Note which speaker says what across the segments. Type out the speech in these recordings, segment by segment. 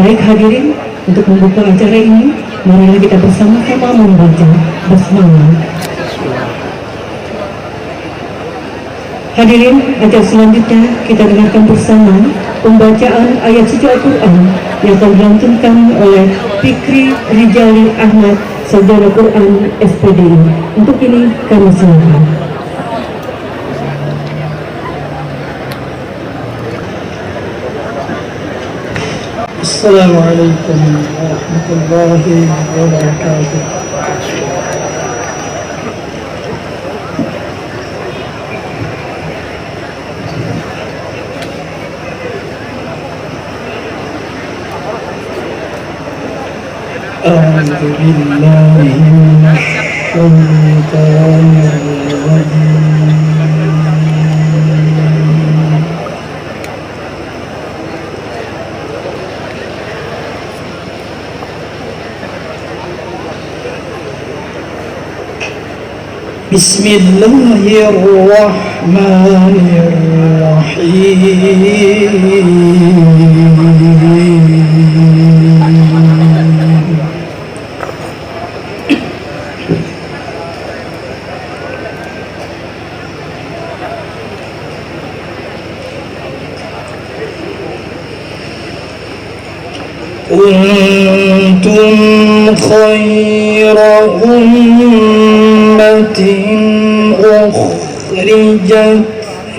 Speaker 1: Baik hadirin, untuk membuka acara ini, marilah kita bersama-sama membaca basmalah. Hadirin, acara selanjutnya kita dengarkan bersama pembacaan ayat suci Al-Quran yang akan dilantunkan oleh Fikri Rijali Ahmad, Sarjana Quran SPDI. Untuk ini kami silakan.
Speaker 2: Assalamualaikum warahmatullahi wabarakatuh. A'udzu billahi minasyaitonir rajim. Bismillahirrahmanirrahim. Kuntum khaira ummatin ukhrijat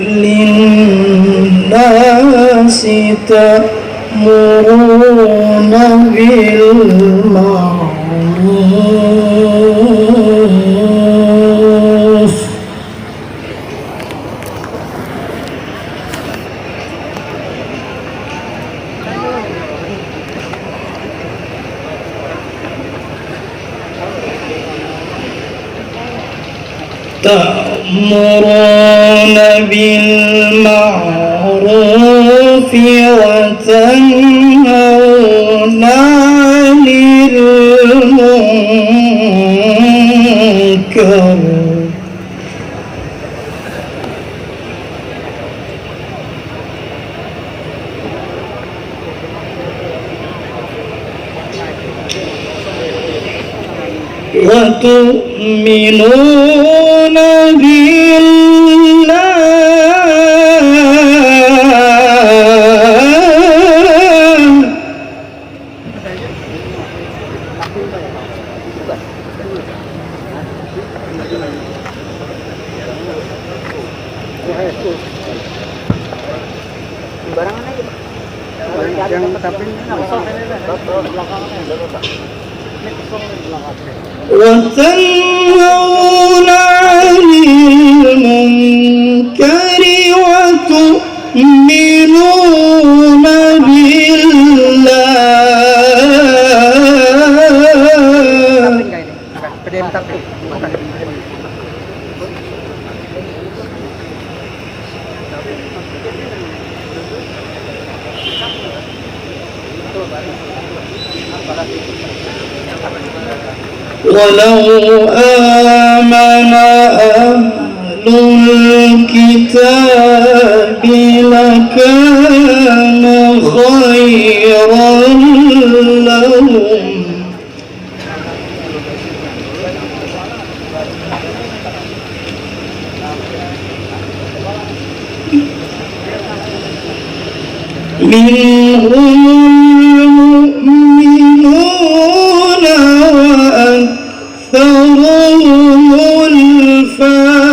Speaker 2: linnasi ta'muruna bil ma'ruf wa tanhauna 'anil munkar wa tu'minuna billah. وتنهون عن المنكر وتؤمنون ولو آمن أهل الكتاب لكان خيرا لهم منهم المؤمنون وأكثرهم الفاسقون.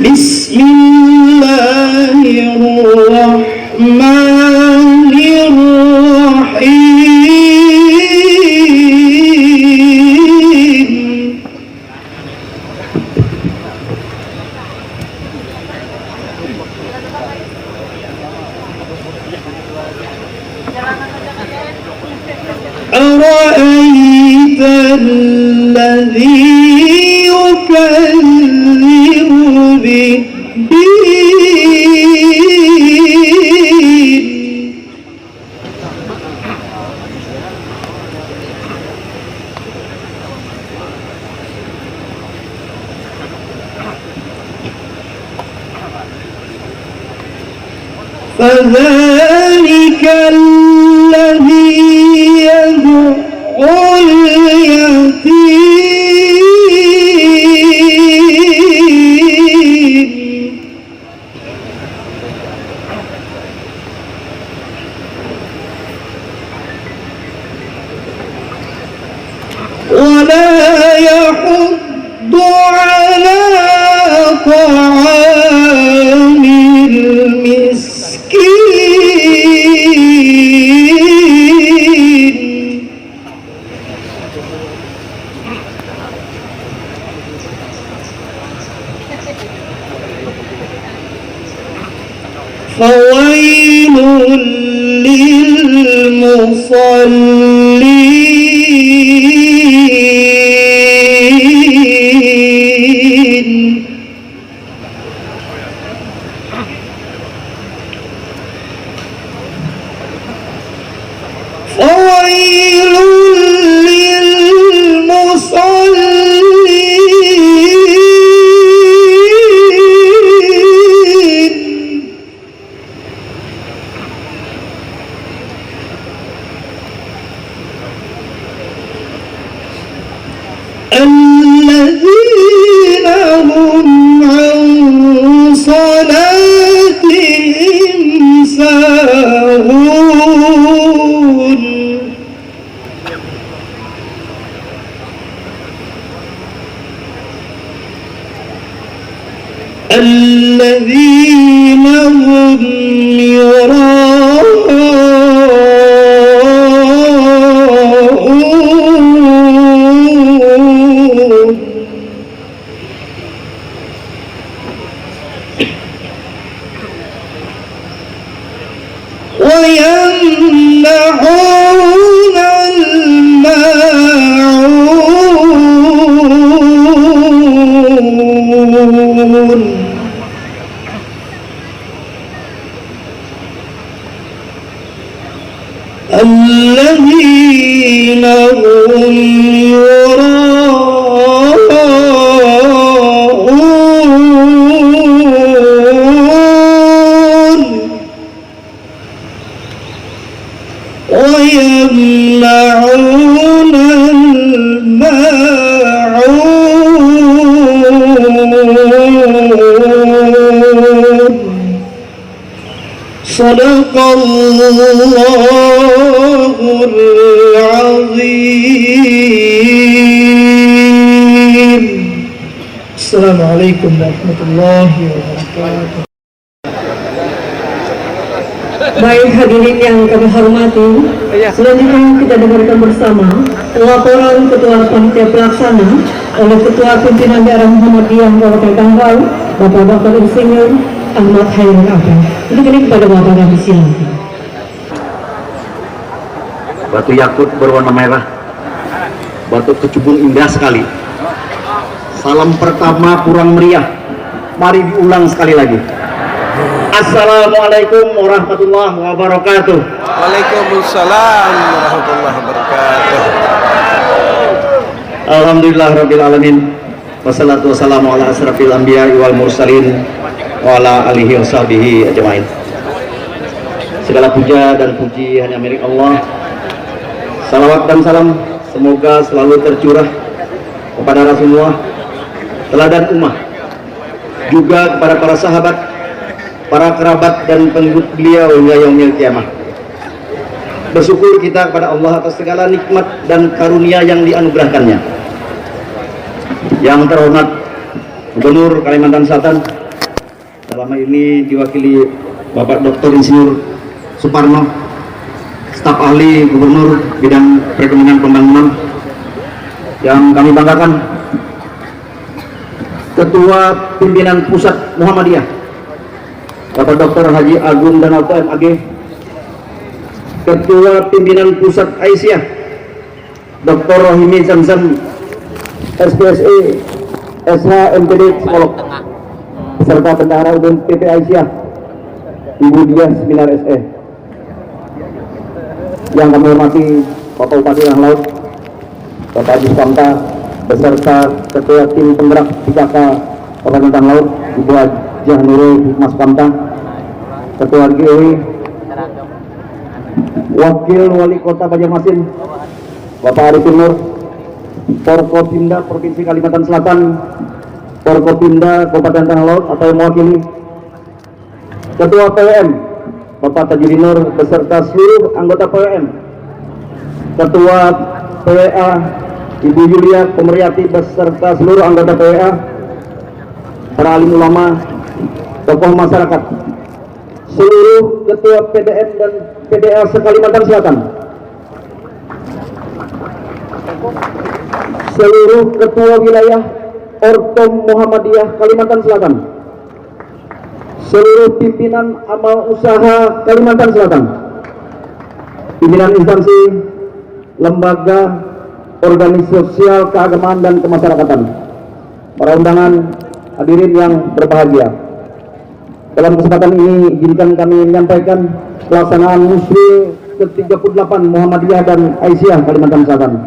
Speaker 2: بسم الله الرحمن الرحيم. أرأيت الذي يكذب بالدين فذلك الذي يدعو اليتيم ولا يحض على طعام المسكين فويل للمصلين فويل للمصلين الذين هم عن صلاتهم ساهون الذين هم يراءون ويمنعون الماعون الذين هم يراءون ويمنعون الماعون صدق الله العظيم. السلام عليكم ورحمة الله وبركاته.
Speaker 1: Baik hadirin yang kami hormati, selanjutnya kita dengarkan bersama laporan Ketua Panitia Pelaksana oleh Ketua Pimpinan Daerah Muhammadiyah Kabupaten Tanggal, Bapak Dr. Insinyur Ahmad Khairul Akbar. Untuk ini kepada Bapak kami silakan.
Speaker 3: Batu yakut berwarna merah, batu kecubung indah sekali. Salam pertama kurang meriah, mari diulang sekali lagi. Assalamualaikum warahmatullahi wabarakatuh.
Speaker 4: Waalaikumsalam warahmatullahi wabarakatuh.
Speaker 3: Alhamdulillah rabbil alamin. Wassalatu wassalamu ala asrafil anbiya wal mursalin wa ala alihi washabihi ajmain. Segala puja dan puji hanya milik Allah. Salawat dan salam semoga selalu tercurah kepada Rasulullah, teladan ummah, juga kepada para sahabat, para kerabat dan pengikut beliau hingga yaumil kiamah. Bersyukur kita kepada Allah atas segala nikmat dan karunia yang dianugerahkannya. Yang terhormat Gubernur Kalimantan Selatan, dalam hal ini diwakili Bapak Dr. Insinyur Suparno, staf ahli Gubernur bidang perekonomian pembangunan, yang kami banggakan Ketua Pimpinan Pusat Muhammadiyah Bapak Dr. Haji Agung Danauto MAG, Ketua Pimpinan Pusat Aisyah Dr. Rohimi Zamzam SPSE SH MPD Psikolog, beserta Bendahara Umum PP Aisyah Ibu Diah Seminar SE. Yang kami hormati Bapak Bupati Tengah Laut Bapak Haji Sukamta, beserta Ketua Tim Penggerak PKK Kabupaten Tengah Laut Ibu Hajah Nurul Hikmah Sukamta, Ketua RGOI, Wakil Wali Kota Banjarmasin, Bapak Arifin Nur, Forkopimda Provinsi Kalimantan Selatan, Forkopimda Kabupaten Tanah Laut atau yang mewakili, Ketua PWM, Bapak Tajudin Nur beserta seluruh anggota PWM, Ketua PWA, Ibu Yulia Pemeryati beserta seluruh anggota PWA, para alim ulama, tokoh masyarakat, seluruh ketua PDM dan PDA se-Kalimantan Selatan, seluruh ketua wilayah Orkom Muhammadiyah Kalimantan Selatan, seluruh pimpinan amal usaha Kalimantan Selatan, pimpinan instansi, lembaga, organisasi sosial, keagamaan dan kemasyarakatan, para undangan, hadirin yang berbahagia. Dalam kesempatan ini izinkan kami menyampaikan pelaksanaan Muslim ke-38 Muhammadiyah dan Aisyah Kalimantan Selatan.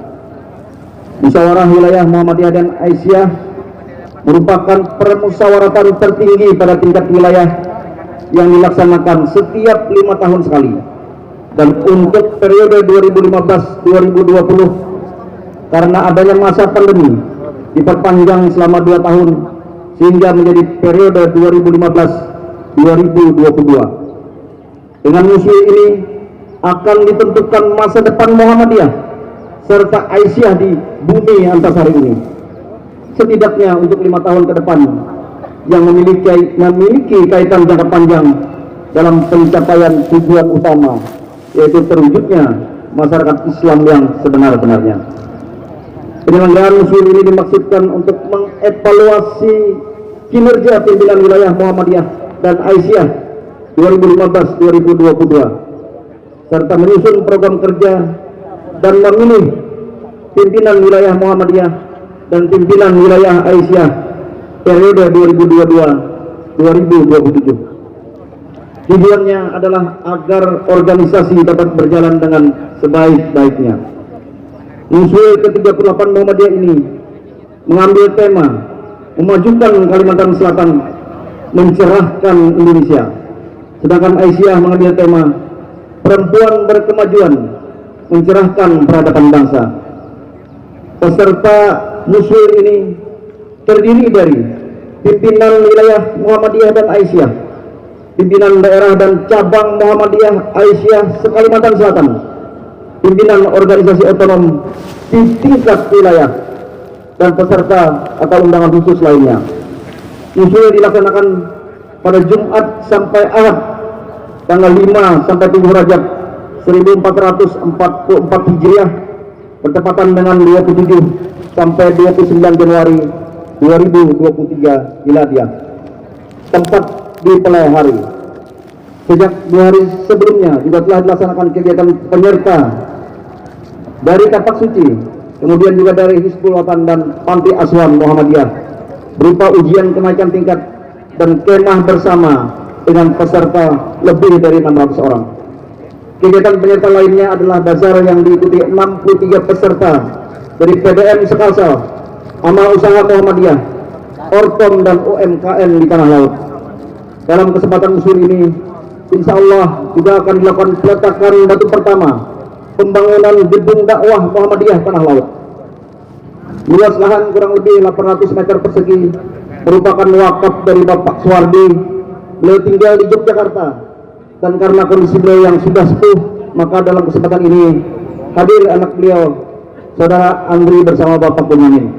Speaker 3: Musyawarah Wilayah Muhammadiyah dan Aisyah merupakan permusyawaratan tertinggi pada tingkat wilayah yang dilaksanakan setiap 5 tahun sekali. Dan untuk periode 2015-2020 karena adanya masa pandemi diperpanjang selama 2 tahun sehingga menjadi periode 2015-2022. Dengan musuh ini akan ditentukan masa depan Muhammadiyah serta Aisyah di bumi Antasari ini. Setidaknya untuk 5 tahun ke depan yang memiliki kaitan jangka panjang dalam pencapaian tujuan utama, yaitu terwujudnya masyarakat Islam yang sebenar-benarnya. Penyelenggaraan museum ini dimaksudkan untuk mengevaluasi kinerja pimpinan wilayah Muhammadiyah dan Aisyah 2015-2022 serta menyusun program kerja dan memilih pimpinan wilayah Muhammadiyah dan pimpinan wilayah Aisyah periode 2022-2027. Tujuannya adalah agar organisasi dapat berjalan dengan sebaik-baiknya. Musuh ke-38 Muhammadiyah ini mengambil tema memajukan Kalimantan Selatan, mencerahkan Indonesia. Sedangkan Aisyah mengambil tema perempuan berkemajuan, mencerahkan peradaban bangsa. Peserta musuh ini terdiri dari pimpinan wilayah Muhammadiyah dan Aisyah, pimpinan daerah dan cabang Muhammadiyah Aisyah se-Kalimantan Selatan, pimpinan organisasi otonom di tingkat wilayah, dan peserta atau undangan khusus lainnya. Musuh dilaksanakan pada Jumat sampai Ahad tanggal 5 sampai 7 Rajab 1444 Hijriah bertepatan dengan 27 sampai 29 Januari 2023 Miladiah. Tempat di Pelai Hari. Sejak 2 hari sebelumnya juga telah dilaksanakan kegiatan penyerta dari Kapak Suci, kemudian juga dari Hizbul Watan dan Panti Asuhan Muhammadiyah berupa ujian kenaikan tingkat dan kemah bersama dengan peserta lebih dari 600 orang. Kegiatan penyerta lainnya adalah bazar yang diikuti 63 peserta dari PDM Sekalsel, Amal Usaha Muhammadiyah, Orkom dan UMKM di Tanah Laut. Dalam kesempatan musim ini, insya Allah juga akan dilakukan peletakan batu pertama pembangunan gedung dakwah Muhammadiyah Tanah Laut. Luas lahan kurang lebih 800 meter persegi merupakan wakaf dari Bapak Suwardi. Beliau tinggal di Yogyakarta dan karena kondisi beliau yang sudah sepuh, maka dalam kesempatan ini hadir anak beliau, Saudara Andri bersama Bapak Bunyamin.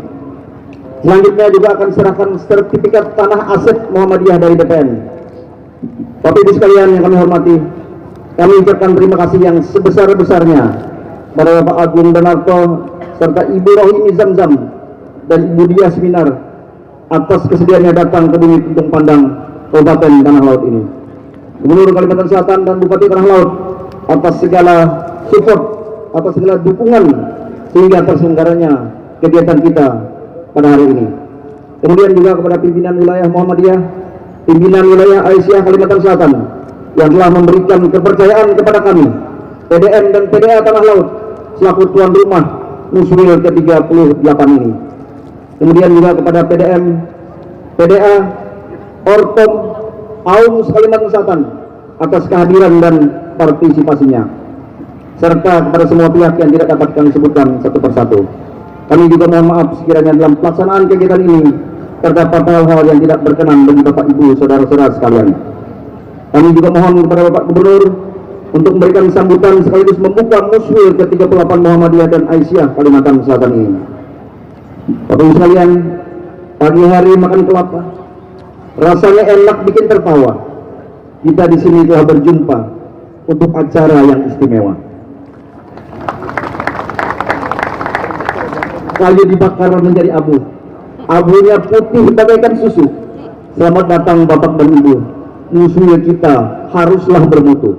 Speaker 3: Selanjutnya juga akan serahkan sertifikat tanah aset Muhammadiyah dari BPN. Bapak Ibu sekalian yang kami hormati, kami ucapkan terima kasih yang sebesar-besarnya pada Bapak Agung Donarto serta Ibu Rohimi Zamzam dan Ibu Dia Seminar atas kesediaannya datang ke bumi Tuntung Pandang, Kabupaten Tanah Laut ini. Gubernur Kalimantan Selatan dan Bupati Tanah Laut atas segala support, atas segala dukungan sehingga terselenggaranya kegiatan kita pada hari ini. Kemudian juga kepada pimpinan wilayah Muhammadiyah, pimpinan wilayah Aisyah Kalimantan Selatan yang telah memberikan kepercayaan kepada kami, PDM dan PDA Tanah Laut selaku tuan rumah Muswil ke-38 ini. Kemudian juga kepada PDM, PDA, Orkom, AUM Kalimantan Selatan atas kehadiran dan partisipasinya, serta kepada semua pihak yang tidak dapat kami sebutkan satu persatu. Kami juga mohon maaf sekiranya dalam pelaksanaan kegiatan ini terdapat hal-hal yang tidak berkenan bagi Bapak Ibu saudara-saudara sekalian. Kami juga mohon kepada Bapak Gubernur untuk memberikan sambutan sekaligus membuka muswir ke-38 Muhammadiyah dan Aisyah Kalimantan Selatan ini. Bapak Ibu sekalian, pagi hari makan kelapa, rasanya enak bikin tertawa. Kita di sini telah berjumpa untuk acara yang istimewa. Kayu dibakar menjadi abu, abunya putih bagaikan susu. Selamat datang Bapak dan Ibu. Musuhnya kita haruslah bermutu.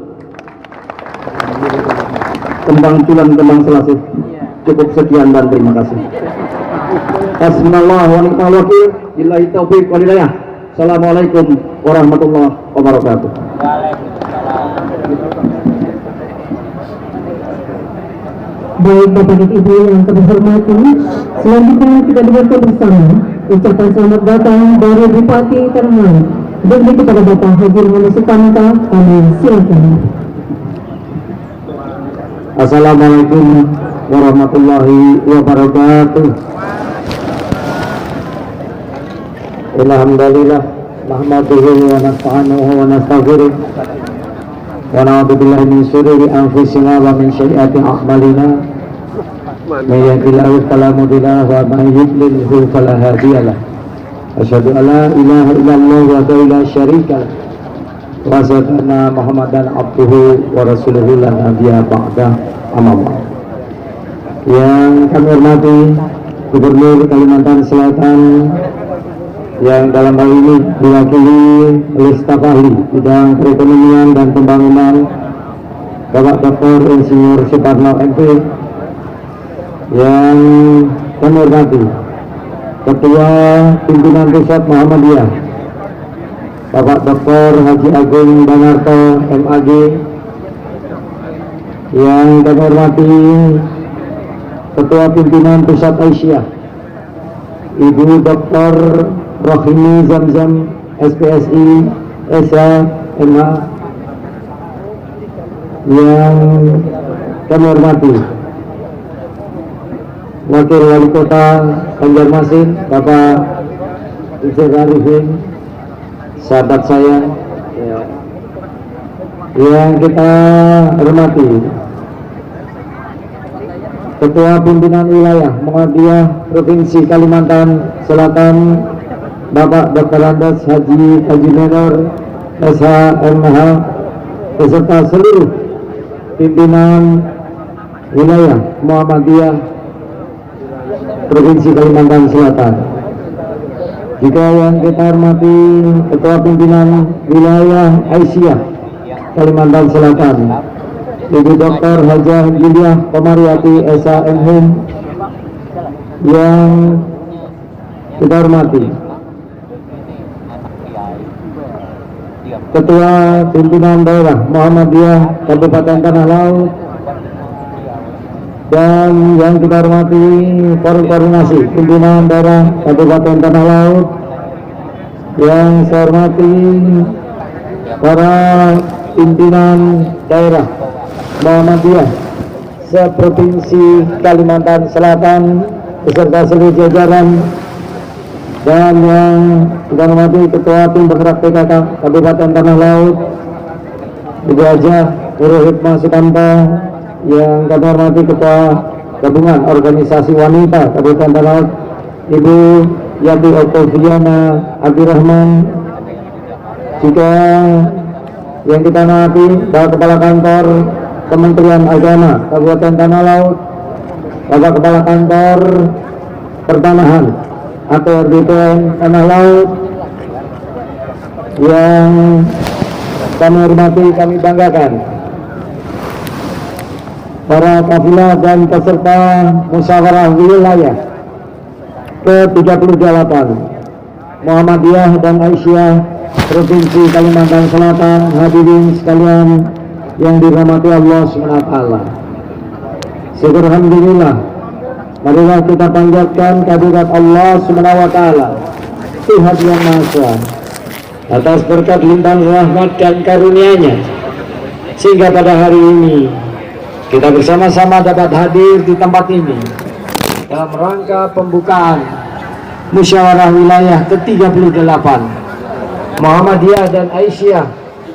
Speaker 3: Kembang culan kembang selasih. Cukup sekian dan terima kasih. Hasbunallah wa ni'mal wakil. Billahi taufiq wal hidayah. Assalamualaikum warahmatullahi wabarakatuh.
Speaker 1: Baik Bapak dan Ibu yang kami hormati, selanjutnya kita dengarkan bersama ucapan selamat datang dari Bupati Tangerang. Diberi kepada Bapak Haji Muhammad Sukanta, kami silakan.
Speaker 3: Assalamualaikum warahmatullahi wabarakatuh. Alhamdulillah, nahmaduhu wa nasta'inuhu wa nastaghfiruh wa na'udzu billahi min shururi anfusina wa min sayyiati a'malina. May yahdihillahu fala mudilla lahu wa may yudlil fala hadiya lahu. Asyhadu an la ilaha illallah wa la syarika lahu wa asyhadu anna Muhammadan abduhu wa rasuluhu la nabiyya ba'da, amma ba'd. Yang kami hormati Gubernur Kalimantan Selatan yang dalam hal ini diwakili oleh staf ahli bidang perekonomian dan pembangunan Bapak Dr. Insinyur Suparno MP, yang kami hormati Ketua Pimpinan Pusat Muhammadiyah Bapak Dr. Haji Agung Banarto MAG, yang kami hormati Ketua Pimpinan Pusat Aisyah Ibu Dr. Rohini Zamzam SPSI SA MH, yang kami hormati Wakil Wali Kota Banjarmasin Bapak Yusuf Arifin, sahabat saya, yang kita hormati Ketua Pimpinan Wilayah Muhammadiyah Provinsi Kalimantan Selatan Bapak Dr. Andes Haji Menor SHMH, beserta seluruh pimpinan wilayah Muhammadiyah Provinsi Kalimantan Selatan. Juga yang kita hormati Ketua Pimpinan Wilayah Aisyah Kalimantan Selatan Ibu Dr. Hajah Juliah Komariati SHMH, yang kita hormati Ketua Pimpinan Daerah Muhammadiyah Kabupaten Tanah Laut, dan yang kita hormati Forum Koordinasi Pimpinan Daerah Kabupaten Tanah Laut, yang saya hormati para pimpinan daerah Muhammadiyah seprovinsi Kalimantan Selatan beserta seluruh jajaran, dan yang kita hormati Ketua Tim Bergerak PKK Kabupaten Tanah Laut Ibu Hajah Nurul Hikmah Sukamta, yang kami hormati Ketua Gabungan Organisasi Wanita Kabupaten Tanah Laut Ibu Yati Oktaviana Abdurrahman, juga yang kita hormati Bapak Kepala Kantor Kementerian Agama Kabupaten Tanah Laut, Bapak Kepala Kantor Pertanahan atau BPN Tanah Laut, yang kami hormati, kami banggakan para kafilah dan peserta musyawarah wilayah ke-38 Muhammadiyah dan Aisyah Provinsi Kalimantan Selatan. Hadirin sekalian yang dirahmati Allah SWT, syukur alhamdulillah, marilah kita panjatkan kehadirat Allah SWT, Tuhan yang Maha Esa,
Speaker 5: atas berkat limpahan rahmat dan karunia-Nya, sehingga pada hari ini kita bersama-sama dapat hadir di tempat ini dalam rangka pembukaan musyawarah wilayah ke-38 Muhammadiyah dan Aisyah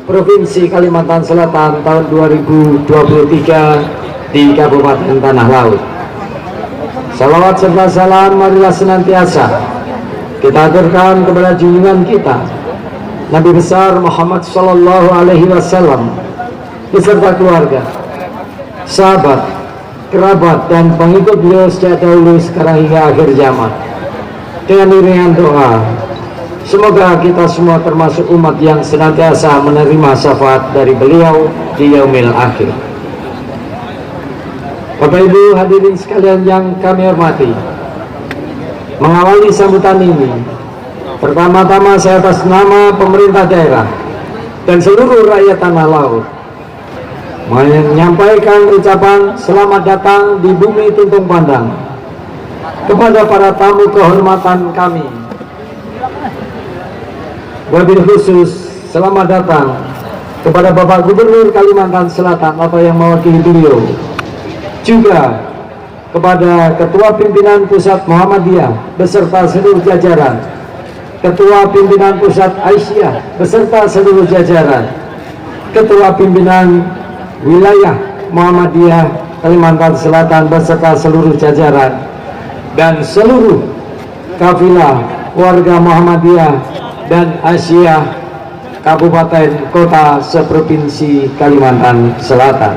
Speaker 5: Provinsi Kalimantan Selatan tahun 2023 di Kabupaten Tanah Laut. Salawat serta salam marilah senantiasa kita aturkan kepada junjungan kita Nabi besar Muhammad Sallallahu Alaihi Wasallam beserta keluarga, sahabat, kerabat dan pengikut beliau sejak dahulu sekarang hingga akhir zaman. Dengan iringan doa, semoga kita semua termasuk umat yang senantiasa menerima syafaat dari beliau di yaumil akhir. Bapak Ibu hadirin sekalian yang kami hormati, mengawali sambutan ini, pertama-tama saya atas nama pemerintah daerah dan seluruh rakyat Tanah Laut menyampaikan ucapan selamat datang di bumi Tuntung Pandang kepada para tamu kehormatan kami. Wabil khusus selamat datang kepada Bapak Gubernur Kalimantan Selatan atau yang mewakili beliau, juga kepada Ketua Pimpinan Pusat Muhammadiyah beserta seluruh jajaran, Ketua Pimpinan Pusat Aisyah beserta seluruh jajaran, Ketua Pimpinan Wilayah Muhammadiyah Kalimantan Selatan beserta seluruh jajaran, dan seluruh kafilah warga Muhammadiyah dan Aisyah Kabupaten Kota seprovinsi Kalimantan Selatan.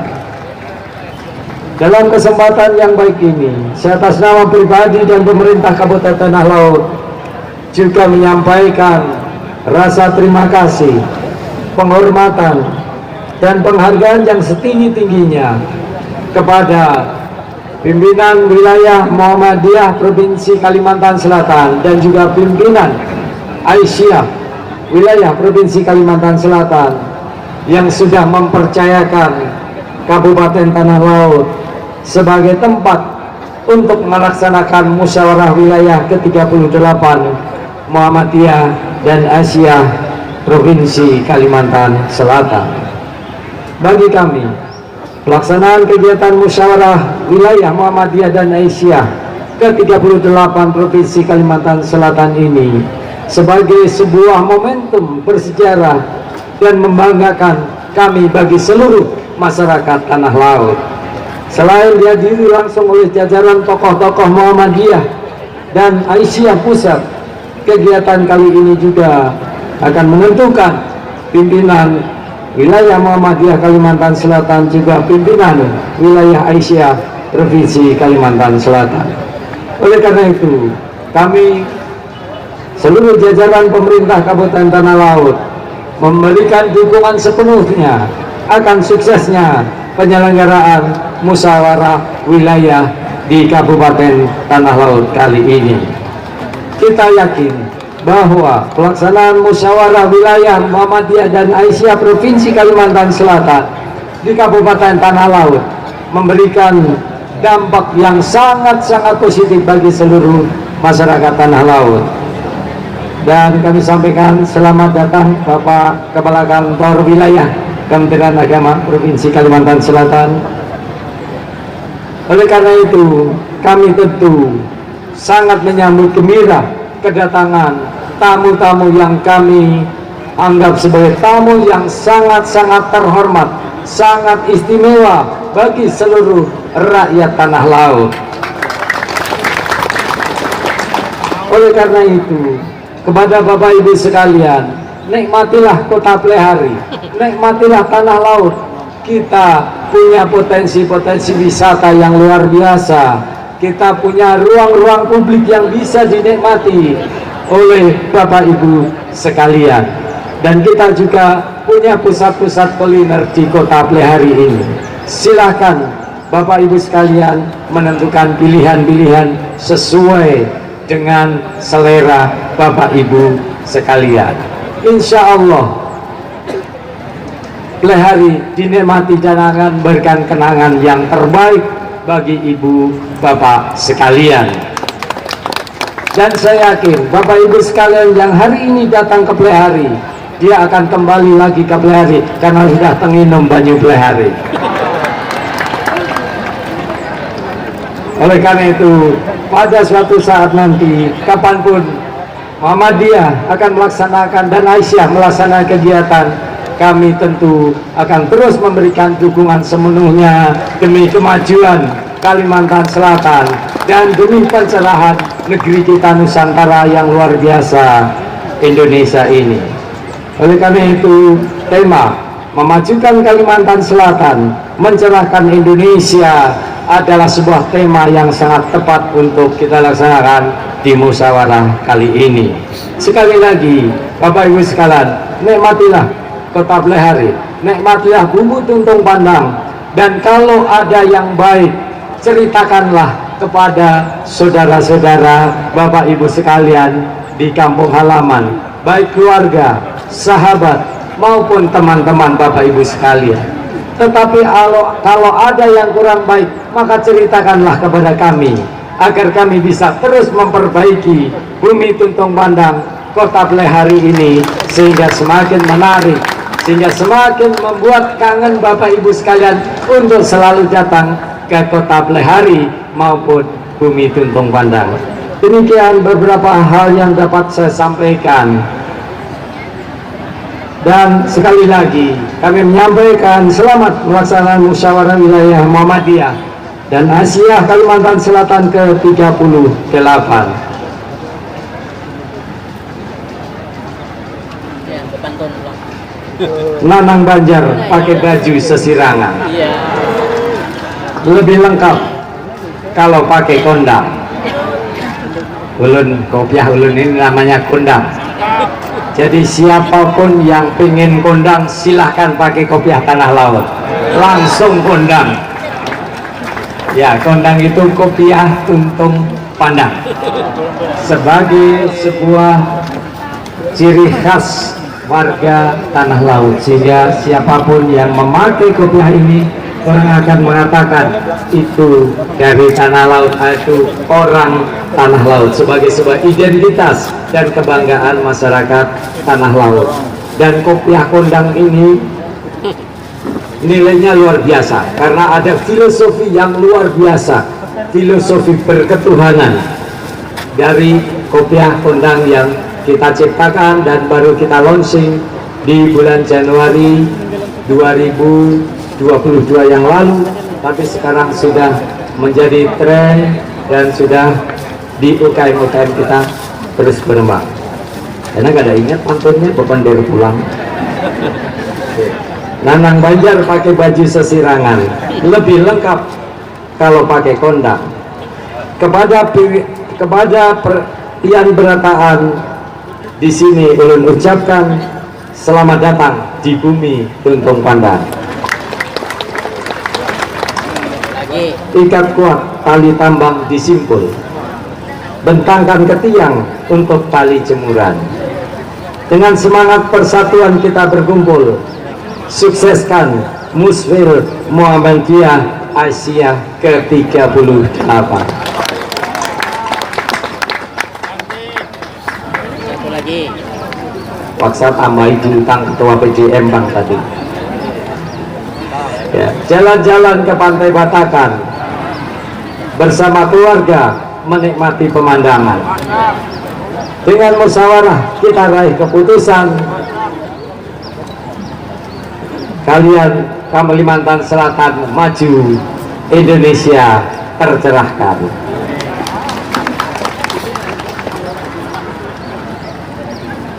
Speaker 5: Dalam kesempatan yang baik ini, saya atas nama pribadi dan pemerintah Kabupaten Tanah Laut juga menyampaikan rasa terima kasih, penghormatan, dan penghargaan yang setinggi-tingginya kepada pimpinan wilayah Muhammadiyah Provinsi Kalimantan Selatan dan juga pimpinan Aisyah wilayah Provinsi Kalimantan Selatan yang sudah mempercayakan Kabupaten Tanah Laut sebagai tempat untuk melaksanakan musyawarah wilayah ke-38 Muhammadiyah dan Aisyah Provinsi Kalimantan Selatan. Bagi kami, pelaksanaan kegiatan musyawarah wilayah Muhammadiyah dan Aisyah ke-38 Provinsi Kalimantan Selatan ini sebagai sebuah momentum bersejarah dan membanggakan kami bagi seluruh masyarakat Tanah Laut. Selain dihadiri langsung oleh jajaran tokoh-tokoh Muhammadiyah dan Aisyah Pusat, kegiatan kali ini juga akan menentukan pimpinan wilayah Muhammadiyah Kalimantan Selatan juga pimpinan wilayah Aisyah Provinsi Kalimantan Selatan. Oleh karena itu, kami seluruh jajaran pemerintah Kabupaten Tanah Laut memberikan dukungan sepenuhnya akan suksesnya penyelenggaraan musyawarah wilayah di Kabupaten Tanah Laut kali ini. Kita yakin bahwa pelaksanaan musyawarah wilayah Muhammadiyah dan Aisyah Provinsi Kalimantan Selatan di Kabupaten Tanah Laut memberikan dampak yang sangat-sangat positif bagi seluruh masyarakat Tanah Laut. Dan kami sampaikan selamat datang Bapak Kepala Kantor Wilayah Kementerian Agama Provinsi Kalimantan Selatan. Oleh karena itu, kami tentu sangat menyambut gembira kedatangan tamu-tamu yang kami anggap sebagai tamu yang sangat-sangat terhormat, sangat istimewa bagi seluruh rakyat Tanah Laut. Oleh karena itu, kepada Bapak Ibu sekalian, nikmatilah Kota Plehari, nikmatilah Tanah Laut. Kita punya potensi-potensi wisata yang luar biasa. Kita punya ruang-ruang publik yang bisa dinikmati oleh Bapak Ibu sekalian. Dan kita juga punya pusat-pusat kuliner di Kota Plehari ini. Silakan Bapak Ibu sekalian menentukan pilihan-pilihan sesuai dengan selera Bapak Ibu sekalian. Insya Allah Plehari dinikmati dan akan berikan kenangan yang terbaik bagi ibu bapak sekalian. Dan saya yakin Bapak Ibu sekalian yang hari ini datang ke Plehari dia akan kembali lagi ke Plehari karena sudah tenginum banyu Plehari. Oleh karena itu, pada suatu saat nanti, kapanpun Muhammadiyah akan melaksanakan dan Aisyah melaksanakan kegiatan, kami tentu akan terus memberikan dukungan sepenuhnya demi kemajuan Kalimantan Selatan dan demi pencerahan negeri kita Nusantara yang luar biasa Indonesia ini. Oleh karena itu, tema memajukan Kalimantan Selatan, mencerahkan Indonesia adalah sebuah tema yang sangat tepat untuk kita laksanakan di musyawarah kali ini. Sekali lagi, Bapak Ibu sekalian, nikmatilah kota Plehari, nikmatilah bumbu tuntung pandang, dan kalau ada yang baik, ceritakanlah kepada saudara-saudara, Bapak Ibu sekalian di kampung halaman, baik keluarga, sahabat, maupun teman-teman Bapak Ibu sekalian. Tetapi kalau ada yang kurang baik, maka ceritakanlah kepada kami agar kami bisa terus memperbaiki bumi tuntung pandang kota Plehari ini sehingga semakin menarik, sehingga semakin membuat kangen Bapak Ibu sekalian untuk selalu datang ke kota Plehari maupun bumi tuntung pandang. Demikian beberapa hal yang dapat saya sampaikan. Dan sekali lagi kami menyampaikan selamat melaksanakan musyawarah wilayah Muhammadiyah dan Asia Kalimantan Selatan ke-38. Nanang Banjar pakai baju sesirangan. Lebih lengkap kalau pakai kondang. Ulun kopiah ulun ini namanya kondang. Jadi siapapun yang pengen kondang silahkan pakai kopiah tanah laut, langsung kondang. Ya, kondang itu kopiah tuntung pandang sebagai sebuah ciri khas warga tanah laut, sehingga siapapun yang memakai kopiah ini orang akan mengatakan itu dari tanah laut, itu orang tanah laut, sebagai sebuah identitas dan kebanggaan masyarakat tanah laut. Dan kopiah kondang ini nilainya luar biasa karena ada filosofi yang luar biasa, filosofi berketuhanan dari kopiah kondang yang kita ciptakan dan baru kita launching di bulan Januari 2022 yang lalu, tapi sekarang sudah menjadi tren dan sudah di UKM-UKM kita terus berkembang. Karena gak ada ingat pantunnya beban dari pulang. Nanang Banjar pakai baju sesirangan, lebih lengkap kalau pakai kondang. Kepada Ian Berataan di sini ulun ucapkan selamat datang di bumi tuntung pandang. Ikat kuat, tali tambang disimpul, bentangkan ke tiang untuk tali jemuran. Dengan semangat persatuan kita berkumpul, sukseskan Musfir Muhammadiyah Asia ke-38.
Speaker 6: Satu lagi.
Speaker 5: Paksa tambahin tentang ketua PJM Bang tadi. Ya, jalan-jalan ke Pantai Batakan bersama keluarga menikmati pemandangan. Dengan musyawarah kita raih keputusan kalian Kalimantan Selatan maju, Indonesia tercerahkan.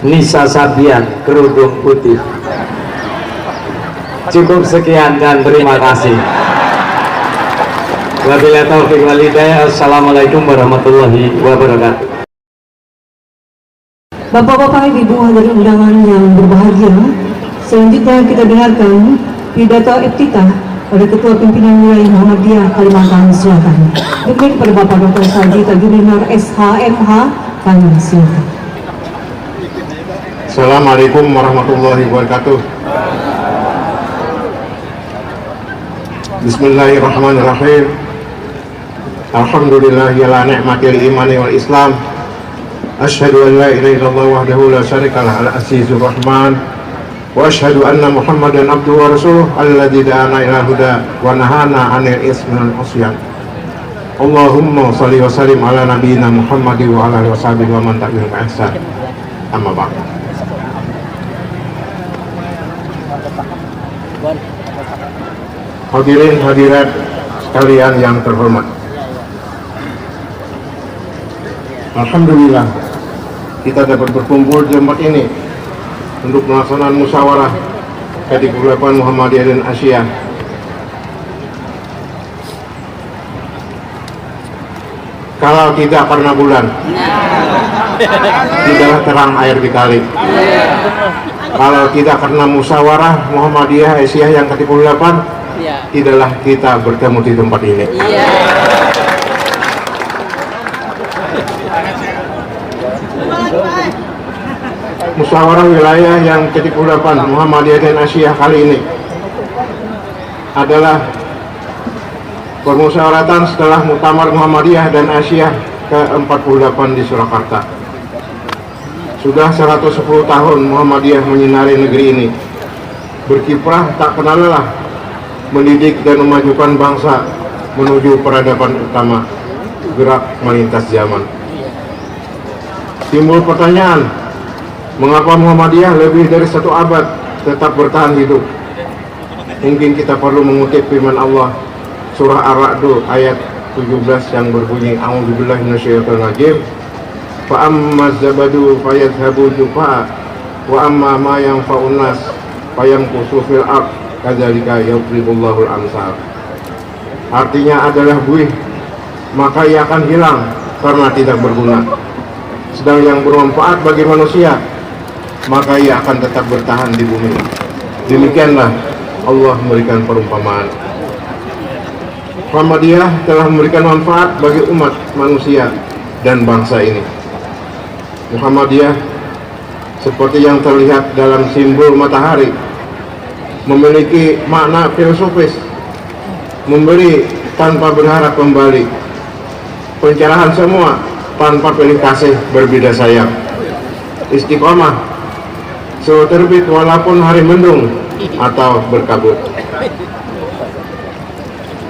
Speaker 5: Nisa Sabian, kerudung putih. Cukup sekian dan terima kasih. Wabillahi taufiq wal hidayah. Assalamualaikum warahmatullahi wabarakatuh.
Speaker 1: Bapak-bapak, ibu hadirin undangan yang berbahagia, selanjutnya kita dengarkan pidato iftitah oleh Ketua Pimpinan Wilayah Muhammadiyah Kalimantan Selatan. Demikian kepada Bapak Dr. Saji Tajuddin SHMH, kami silakan.
Speaker 7: Assalamualaikum warahmatullahi wabarakatuh. Bismillahirrahmanirrahim. Alhamdulillah ala ni'matil imani wal islam. Asyhadu an la ilaha illallah wahdahu la syarikalah al-azizur rahman. Wa asyhadu anna Muhammadan abduhu wa rasuluh alladzi da'ana ila huda wa nahana 'anil ismi wal 'usyan. Allahumma shalli wa sallim ala nabiyyina Muhammadin wa ala alihi washabihi wa man tabi'ahum bi ihsan. Amma ba'd. Hadirin hadirat sekalian yang terhormat. Alhamdulillah kita dapat berkumpul di tempat ini untuk melaksanakan musyawarah Kedikbudayaan Muhammadiyah dan Asia. Kalau tidak karena bulan, tidaklah terang air di kali. Kalau tidak karena musyawarah Muhammadiyah Asia yang ke-8, tidaklah kita bertemu di tempat ini. Musyawarah wilayah yang ke-8 Muhammadiyah dan Asia kali ini adalah permusyawaratan setelah Muktamar Muhammadiyah dan Asia ke-48 di Surakarta. Sudah 110 tahun Muhammadiyah menyinari negeri ini, berkiprah tak kenal lelah, mendidik dan memajukan bangsa menuju peradaban utama, gerak melintas zaman. Timbul pertanyaan, mengapa Muhammadiyah lebih dari 1 abad tetap bertahan hidup? Mungkin kita perlu mengutip firman Allah surah Ar-Ra'd ayat 17 yang berbunyi A'udzubillahi minasyaitonir rajim. Fa ammaz zabadu fayadhhabu jufa'a wa amma ma yanfa'un nas fayamkusu fil ard kadzalika yadribullahul amsal. Artinya adalah buih, maka ia akan hilang karena tidak berguna. Sedang yang bermanfaat bagi manusia, maka ia akan tetap bertahan di bumi. Demikianlah Allah memberikan perumpamaan. Muhammadiyah telah memberikan manfaat bagi umat manusia dan bangsa ini. Muhammadiyah seperti yang terlihat dalam simbol matahari memiliki makna filosofis, memberi tanpa berharap kembali, pencerahan semua tanpa pilih kasih berbeda sayap, istiqomah selalu terbit walaupun hari mendung atau berkabut.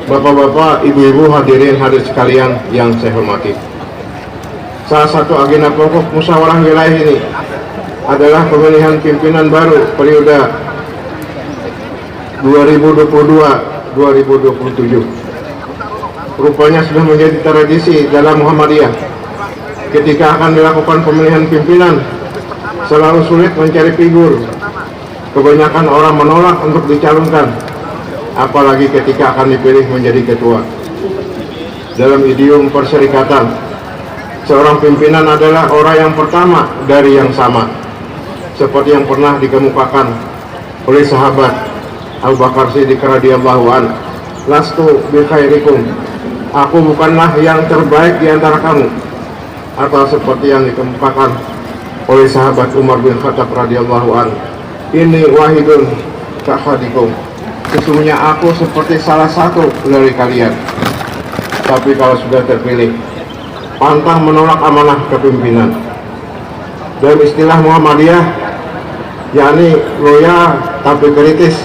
Speaker 7: Bapak-bapak, ibu-ibu, hadirin hadirat sekalian yang saya hormati, salah satu agenda pokok musyawarah wilayah ini adalah pemilihan pimpinan baru periode 2022-2027. Rupanya sudah menjadi tradisi dalam Muhammadiyah, ketika akan dilakukan pemilihan pimpinan selalu sulit mencari figur. Kebanyakan orang menolak untuk dicalonkan, apalagi ketika akan dipilih menjadi ketua. Dalam idiom perserikatan, seorang pimpinan adalah orang yang pertama dari yang sama, seperti yang pernah dikemukakan oleh sahabat Abu Bakar Siddiq radhiyallahu an, lastu bi khairikum, aku bukanlah yang terbaik di antara kamu. Atau seperti yang dikemukakan oleh sahabat Umar bin Khattab radhiyallahu an, ini wahidun kahadikum, sesungguhnya aku seperti salah satu dari kalian. Tapi kalau sudah terpilih, pantang menolak amanah kepimpinan. Dalam istilah Muhammadiyah, yakni loyal tapi kritis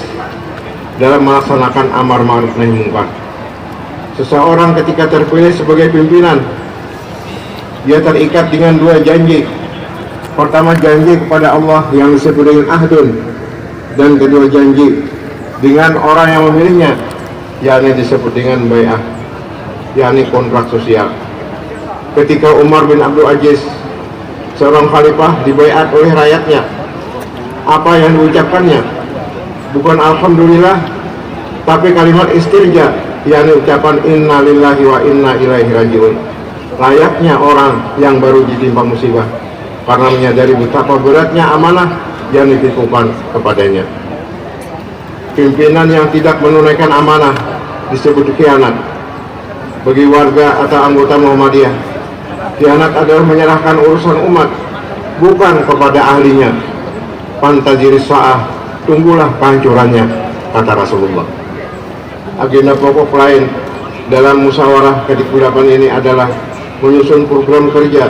Speaker 7: dalam melaksanakan amar ma'ruf nahi munkar. Seseorang ketika terpilih sebagai pimpinan, dia terikat dengan 2 janji. Pertama, janji kepada Allah yang disebut dengan ahdun, dan kedua, janji dengan orang yang memilihnya, yakni disebut dengan bai'ah, yakni kontrak sosial. Ketika Umar bin Abdul Aziz, seorang khalifah, dibaiat oleh rakyatnya, apa yang diucapkannya? Bukan alhamdulillah, tapi kalimat istirja, yakni ucapan inna lillahi wa inna ilaihi rajiun. Layaknya orang yang baru ditimpa musibah karena menyadari betapa beratnya amanah yang dititipkan kepadanya. Pimpinan yang tidak menunaikan amanah disebut khianat. Bagi warga atau anggota Muhammadiyah, khianat adalah menyerahkan urusan umat bukan kepada ahlinya. Pantajiris sa'ah, tunggulah kehancurannya, kata Rasulullah. Agenda pokok lain dalam musyawarah ke-8 ini adalah menyusun program kerja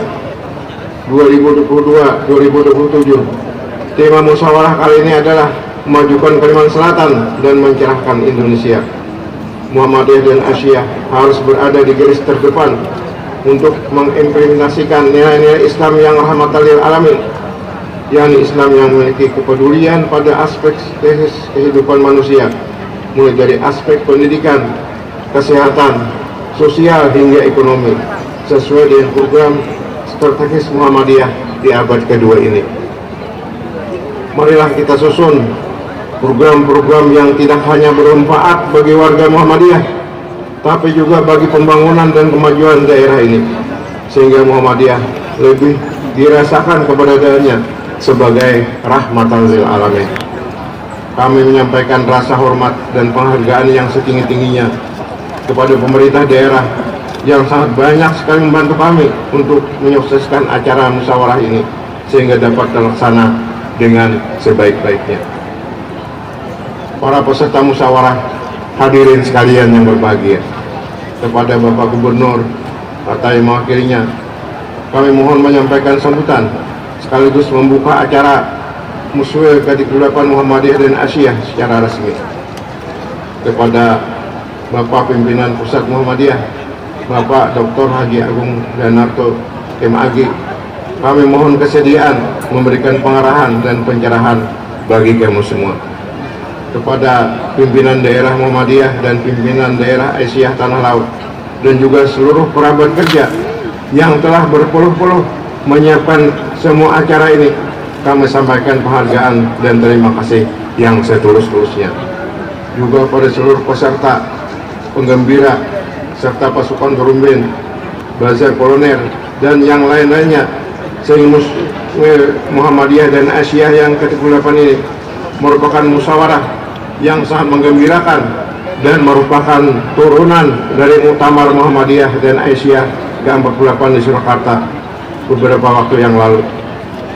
Speaker 7: 2022-2027. Tema musyawarah kali ini adalah memajukan Kalimantan Selatan dan mencerahkan Indonesia. Muhammadiyah dan Asyiyah harus berada di garis terdepan untuk mengimplementasikan nilai-nilai Islam yang rahmatan lil alamin, yakni Islam yang memiliki kepedulian pada aspek kehidupan manusia, mulai dari aspek pendidikan, kesehatan, sosial hingga ekonomi, sesuai dengan program strategis Muhammadiyah di abad kedua ini. Marilah kita susun program-program yang tidak hanya bermanfaat bagi warga Muhammadiyah, tapi juga bagi pembangunan dan kemajuan daerah ini, sehingga Muhammadiyah lebih dirasakan keberadaannya sebagai rahmatan lil alamin. Kami menyampaikan rasa hormat dan penghargaan yang setinggi-tingginya kepada pemerintah daerah yang sangat banyak sekali membantu kami untuk menyukseskan acara musyawarah ini sehingga dapat terlaksana dengan sebaik-baiknya. Para peserta musyawarah, hadirin sekalian yang berbahagia, kepada Bapak Gubernur partai mewakilinya, kami mohon menyampaikan sambutan sekaligus membuka acara Musyawarah ke-38 Muhammadiyah dan Asyiyah secara resmi. Kepada Bapak Pimpinan Pusat Muhammadiyah, Bapak Dr. Haji Agung Danarto MAG, kami mohon kesediaan memberikan pengarahan dan pencerahan bagi kamu semua. Kepada pimpinan daerah Muhammadiyah dan pimpinan daerah Asyiyah Tanah Laut, dan juga seluruh kerabat kerja yang telah berpuluh-puluh menyiapkan semua acara ini, kami sampaikan penghargaan dan terima kasih yang setulus-tulusnya. Juga pada seluruh peserta, penggembira, serta pasukan Gerumbin, Bazar Koloner, dan yang lain-lainnya, sehingga Muhammadiyah dan Asyiyah yang ke-38 ini merupakan musyawarah yang sangat menggembirakan dan merupakan turunan dari Muktamar Muhammadiyah dan Asyiyah ke-48 di Surakarta beberapa waktu yang lalu.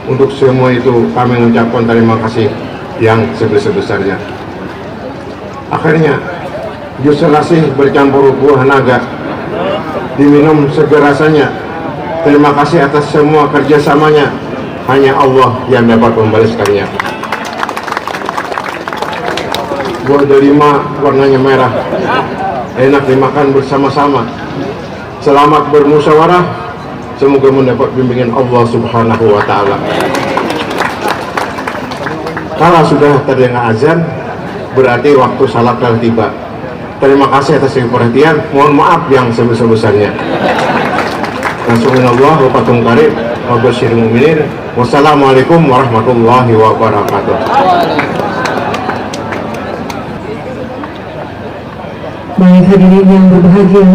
Speaker 7: Untuk semua itu kami mengucapkan terima kasih yang sebesar-besarnya. Akhirnya jus selasih bercampur buah naga, diminum segar rasanya. Terima kasih atas semua kerjasamanya, hanya Allah yang dapat membalaskannya. Buah delima warnanya merah, enak dimakan bersama-sama. Selamat bermusyawarah, semoga mendapat bimbingan Allah Subhanahu wa Ta'ala. Kalau sudah terdengar azan, berarti waktu salat telah tiba. Terima kasih atas perhatian, mohon maaf yang sebesar-besarnya. Nasrullah wa fathun qarib wa basyiril mu'minin. Wassalamualaikum warahmatullahi wabarakatuh.
Speaker 1: Baik hadirin yang berbahagia,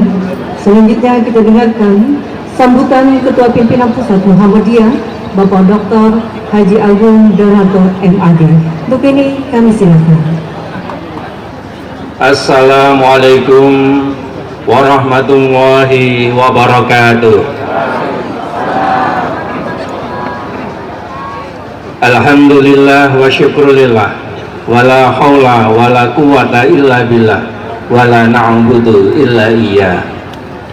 Speaker 1: selanjutnya kita dengarkan sambutan Ketua Pimpinan Pusat Muhammadiyah, Bapak Dr. Haji Agung Danarto MAD. Untuk ini kami silakan.
Speaker 6: Assalamualaikum warahmatullahi wabarakatuh. Alhamdulillah wa syukrulillah, wala haula wala quwata illa billah, wala na'budu illa iyyah.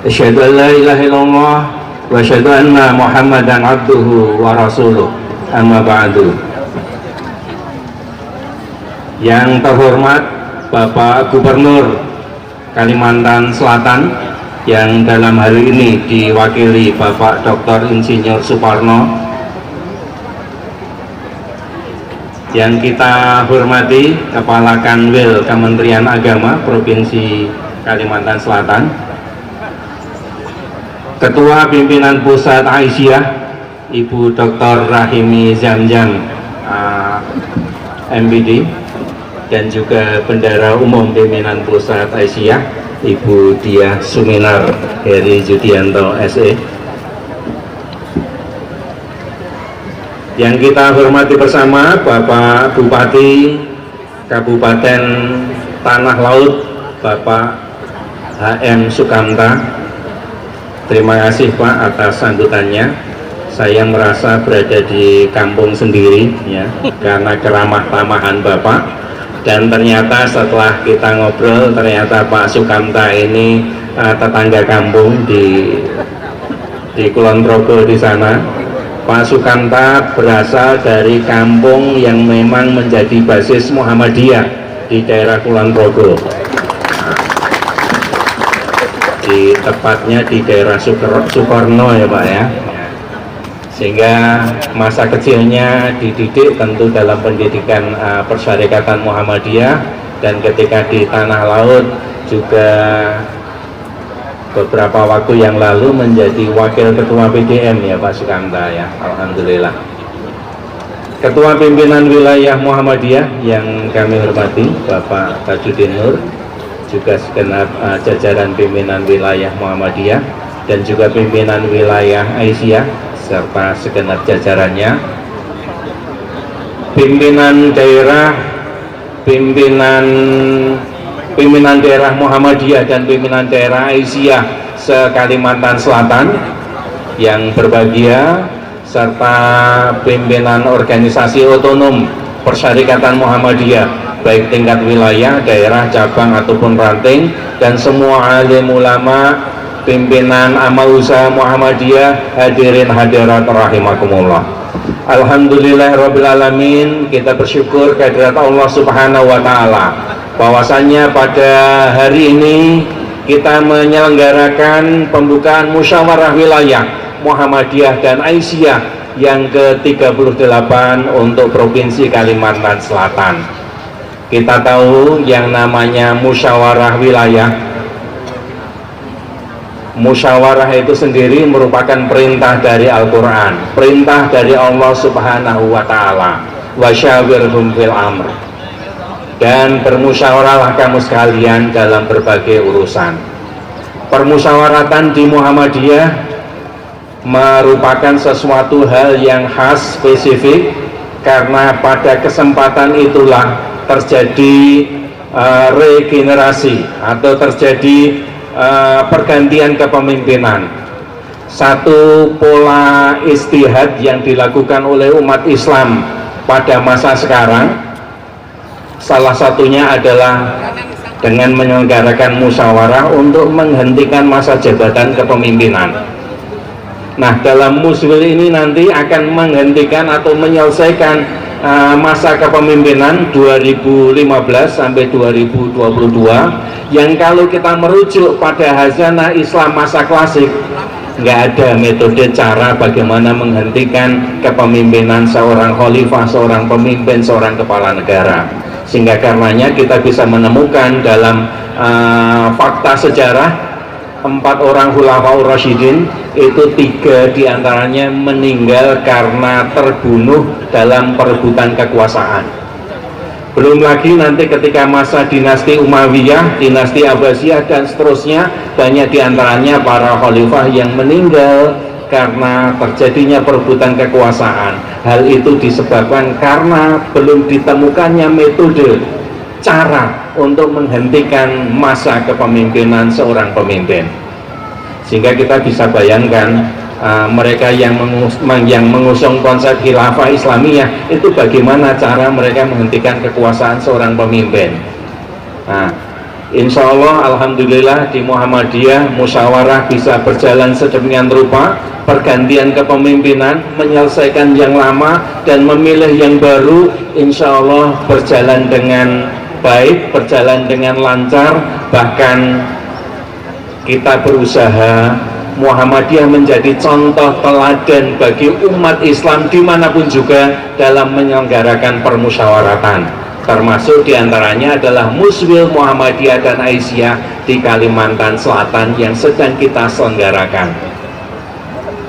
Speaker 6: Asyhadu an la ilaha illallah wa asyhadu anna Muhammadan abduhu wa rasuluh. Amma ba'du. Yang terhormat Bapak Gubernur Kalimantan Selatan, yang dalam hal ini diwakili Bapak Dr. Insinyur Suparno, yang kita hormati Kepala Kanwil Kementerian Agama Provinsi Kalimantan Selatan, Ketua Pimpinan Pusat Asyiyah Ibu Dr. Rahimi Zamzam MPD, dan juga Bendara Umum Pimpinan Pusat Asyiyah Ibu Diah Suminar Heri Judianto SE, yang kita hormati bersama Bapak Bupati Kabupaten Tanah Laut, Bapak HM Sukamta. Terima kasih Pak atas sambutannya. Saya merasa berada di kampung sendiri ya, karena keramah tamahan Bapak. Dan ternyata setelah kita ngobrol, ternyata Pak Sukamta ini tetangga kampung di Kulon Progo di sana. Pak Sukanta berasal dari kampung yang memang menjadi basis Muhammadiyah di daerah Kulon Progo, tepatnya di daerah Sukorno ya Pak ya. Sehingga masa kecilnya dididik tentu dalam pendidikan Persyarikatan Muhammadiyah, dan ketika di Tanah Laut juga beberapa waktu yang lalu menjadi wakil ketua PDM ya Pak Sukanta ya, alhamdulillah. Ketua pimpinan wilayah Muhammadiyah yang kami hormati Bapak Tajuddin Nur, juga segenap jajaran pimpinan wilayah Muhammadiyah dan juga pimpinan wilayah Aisyah serta segenap jajarannya, pimpinan daerah Muhammadiyah dan pimpinan daerah Aisyah se-Kalimantan Selatan yang berbahagia, serta pimpinan organisasi otonom Persyarikatan Muhammadiyah baik tingkat wilayah, daerah, cabang ataupun ranting, dan semua alim ulama, pimpinan amal usaha Muhammadiyah, hadirin hadirat rahimakumullah. Alhamdulillahirabbil alamin, kita bersyukur kehadirat Allah Subhanahu wa taala bahwasanya pada hari ini kita menyelenggarakan pembukaan musyawarah wilayah Muhammadiyah dan Aisyah yang ke-38 untuk Provinsi Kalimantan Selatan. Kita tahu yang namanya musyawarah wilayah, musyawarah itu sendiri merupakan perintah dari Al-Quran, perintah dari Allah Subhanahu wa ta'ala, wasyawirhum fil amr, dan bermusyawarahlah kamu sekalian dalam berbagai urusan. Permusyawaratan di Muhammadiyah merupakan sesuatu hal yang khas, spesifik, karena pada kesempatan itulah terjadi regenerasi atau terjadi pergantian kepemimpinan. Satu pola istihad yang dilakukan oleh umat Islam pada masa sekarang, salah satunya adalah dengan menyelenggarakan musyawarah untuk menghentikan masa jabatan kepemimpinan. Nah, dalam muswil ini nanti akan menghentikan atau menyelesaikan masa kepemimpinan 2015 sampai 2022, yang kalau kita merujuk pada hazanah Islam masa klasik, nggak ada metode cara bagaimana menghentikan kepemimpinan seorang khalifah, seorang pemimpin, seorang kepala negara. Sehingga karenanya kita bisa menemukan dalam fakta sejarah 4 orang Khulafaur Rasyidin itu 3 diantaranya meninggal karena terbunuh dalam perebutan kekuasaan. Belum lagi nanti ketika masa dinasti Umayyah, dinasti Abbasiyah dan seterusnya, banyak diantaranya para khalifah yang meninggal karena terjadinya perebutan kekuasaan. Hal itu disebabkan karena belum ditemukannya metode cara untuk menghentikan masa kepemimpinan seorang pemimpin. Sehingga kita bisa bayangkan mereka yang mengusung konsep khilafah Islamiyah itu bagaimana cara mereka menghentikan kekuasaan seorang pemimpin. Nah, insya Allah alhamdulillah di Muhammadiyah musyawarah bisa berjalan sedemikian rupa, pergantian kepemimpinan, menyelesaikan yang lama dan memilih yang baru, insya Allah berjalan dengan baik, berjalan dengan lancar. Bahkan kita berusaha Muhammadiyah menjadi contoh teladan bagi umat Islam dimanapun juga dalam menyelenggarakan permusyawaratan, termasuk diantaranya adalah Muswil Muhammadiyah dan Aisyah di Kalimantan Selatan yang sedang kita selenggarakan.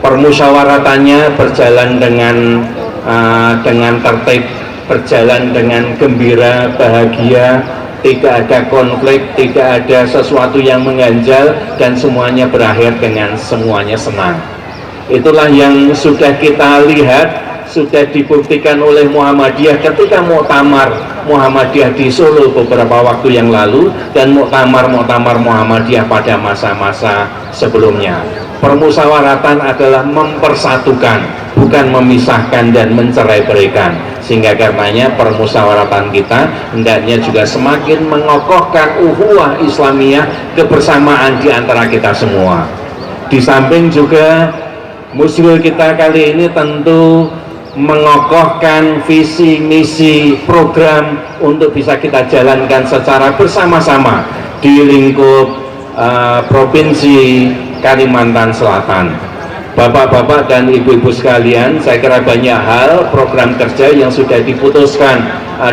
Speaker 6: Permusyawaratannya berjalan dengan tertib, berjalan dengan gembira, bahagia, tidak ada konflik, tidak ada sesuatu yang mengganjal, dan semuanya berakhir dengan semuanya senang. Itulah yang sudah kita lihat, sudah dibuktikan oleh Muhammadiyah ketika muktamar Muhammadiyah di Solo beberapa waktu yang lalu, dan muktamar Muhammadiyah pada masa-masa sebelumnya. Permusyawaratan adalah mempersatukan, bukan memisahkan dan mencerai-beraikan. Sehingga karenanya permusyawaratan kita hendaknya juga semakin mengokohkan ukhuwah Islamiyah, kebersamaan di antara kita semua. Di samping juga Musril kita kali ini tentu mengokohkan visi misi program untuk bisa kita jalankan secara bersama-sama di lingkup Provinsi Kalimantan Selatan. Bapak-bapak dan ibu-ibu sekalian, saya kira banyak hal program kerja yang sudah diputuskan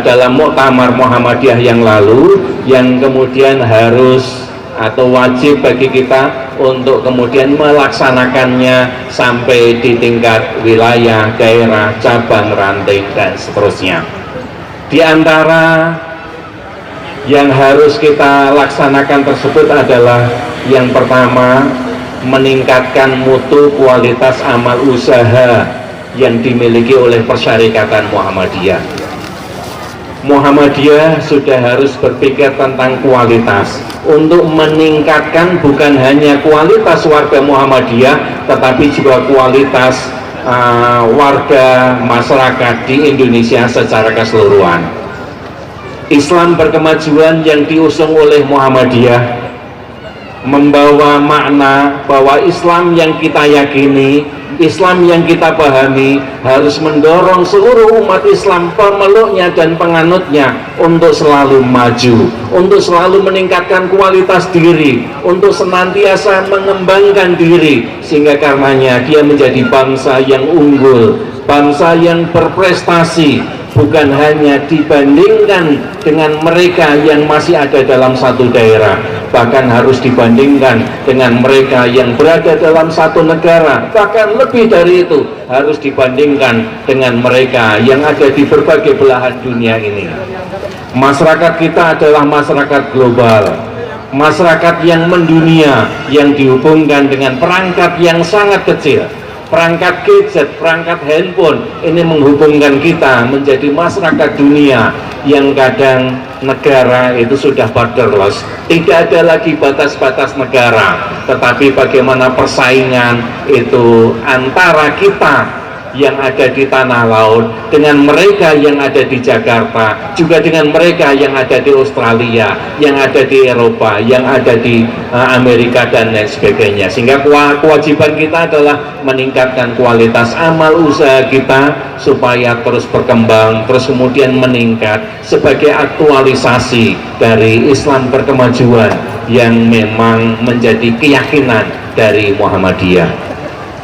Speaker 6: dalam Muktamar Muhammadiyah yang lalu yang kemudian harus atau wajib bagi kita untuk kemudian melaksanakannya sampai di tingkat wilayah, daerah, cabang, ranting, dan seterusnya. Di antara yang harus kita laksanakan tersebut adalah yang pertama, meningkatkan mutu kualitas amal usaha yang dimiliki oleh Persyarikatan Muhammadiyah. Muhammadiyah sudah harus berpikir tentang kualitas untuk meningkatkan bukan hanya kualitas warga Muhammadiyah tetapi juga kualitas warga masyarakat di Indonesia secara keseluruhan. Islam berkemajuan yang diusung oleh Muhammadiyah membawa makna bahwa Islam yang kita yakini, Islam yang kita pahami harus mendorong seluruh umat Islam, pemeluknya dan penganutnya untuk selalu maju, untuk selalu meningkatkan kualitas diri, untuk senantiasa mengembangkan diri, sehingga karenanya dia menjadi bangsa yang unggul, bangsa yang berprestasi, bukan hanya dibandingkan dengan mereka yang masih ada dalam satu daerah, bahkan harus dibandingkan dengan mereka yang berada dalam satu negara, bahkan lebih dari itu harus dibandingkan dengan mereka yang ada di berbagai belahan dunia ini. Masyarakat kita adalah masyarakat global, masyarakat yang mendunia, yang dihubungkan dengan perangkat yang sangat kecil. Perangkat gadget, perangkat handphone ini menghubungkan kita menjadi masyarakat dunia yang kadang negara itu sudah borderless, tidak ada lagi batas-batas negara, tetapi bagaimana persaingan itu antara kita yang ada di tanah laut dengan mereka yang ada di Jakarta, juga dengan mereka yang ada di Australia, yang ada di Eropa, yang ada di Amerika dan lain sebagainya. Sehingga kewajiban kita adalah meningkatkan kualitas amal usaha kita supaya terus berkembang, terus kemudian meningkat sebagai aktualisasi dari Islam berkemajuan yang memang menjadi keyakinan dari Muhammadiyah.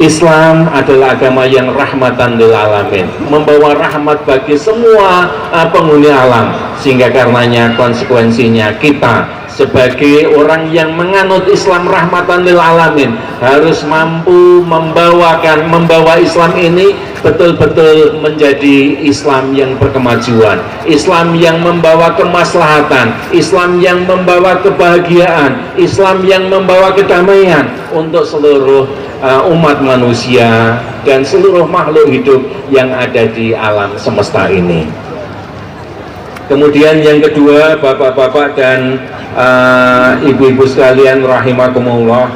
Speaker 6: Islam adalah agama yang rahmatan lil alamin, membawa rahmat bagi semua penghuni alam, sehingga karenanya konsekuensinya kita sebagai orang yang menganut Islam rahmatan lil alamin harus mampu membawa Islam ini betul-betul menjadi Islam yang berkemajuan, Islam yang membawa kemaslahatan, Islam yang membawa kebahagiaan, Islam yang membawa kedamaian untuk seluruh umat manusia dan seluruh makhluk hidup yang ada di alam semesta ini. Kemudian yang kedua, bapak-bapak dan ibu-ibu sekalian rahimakumullah,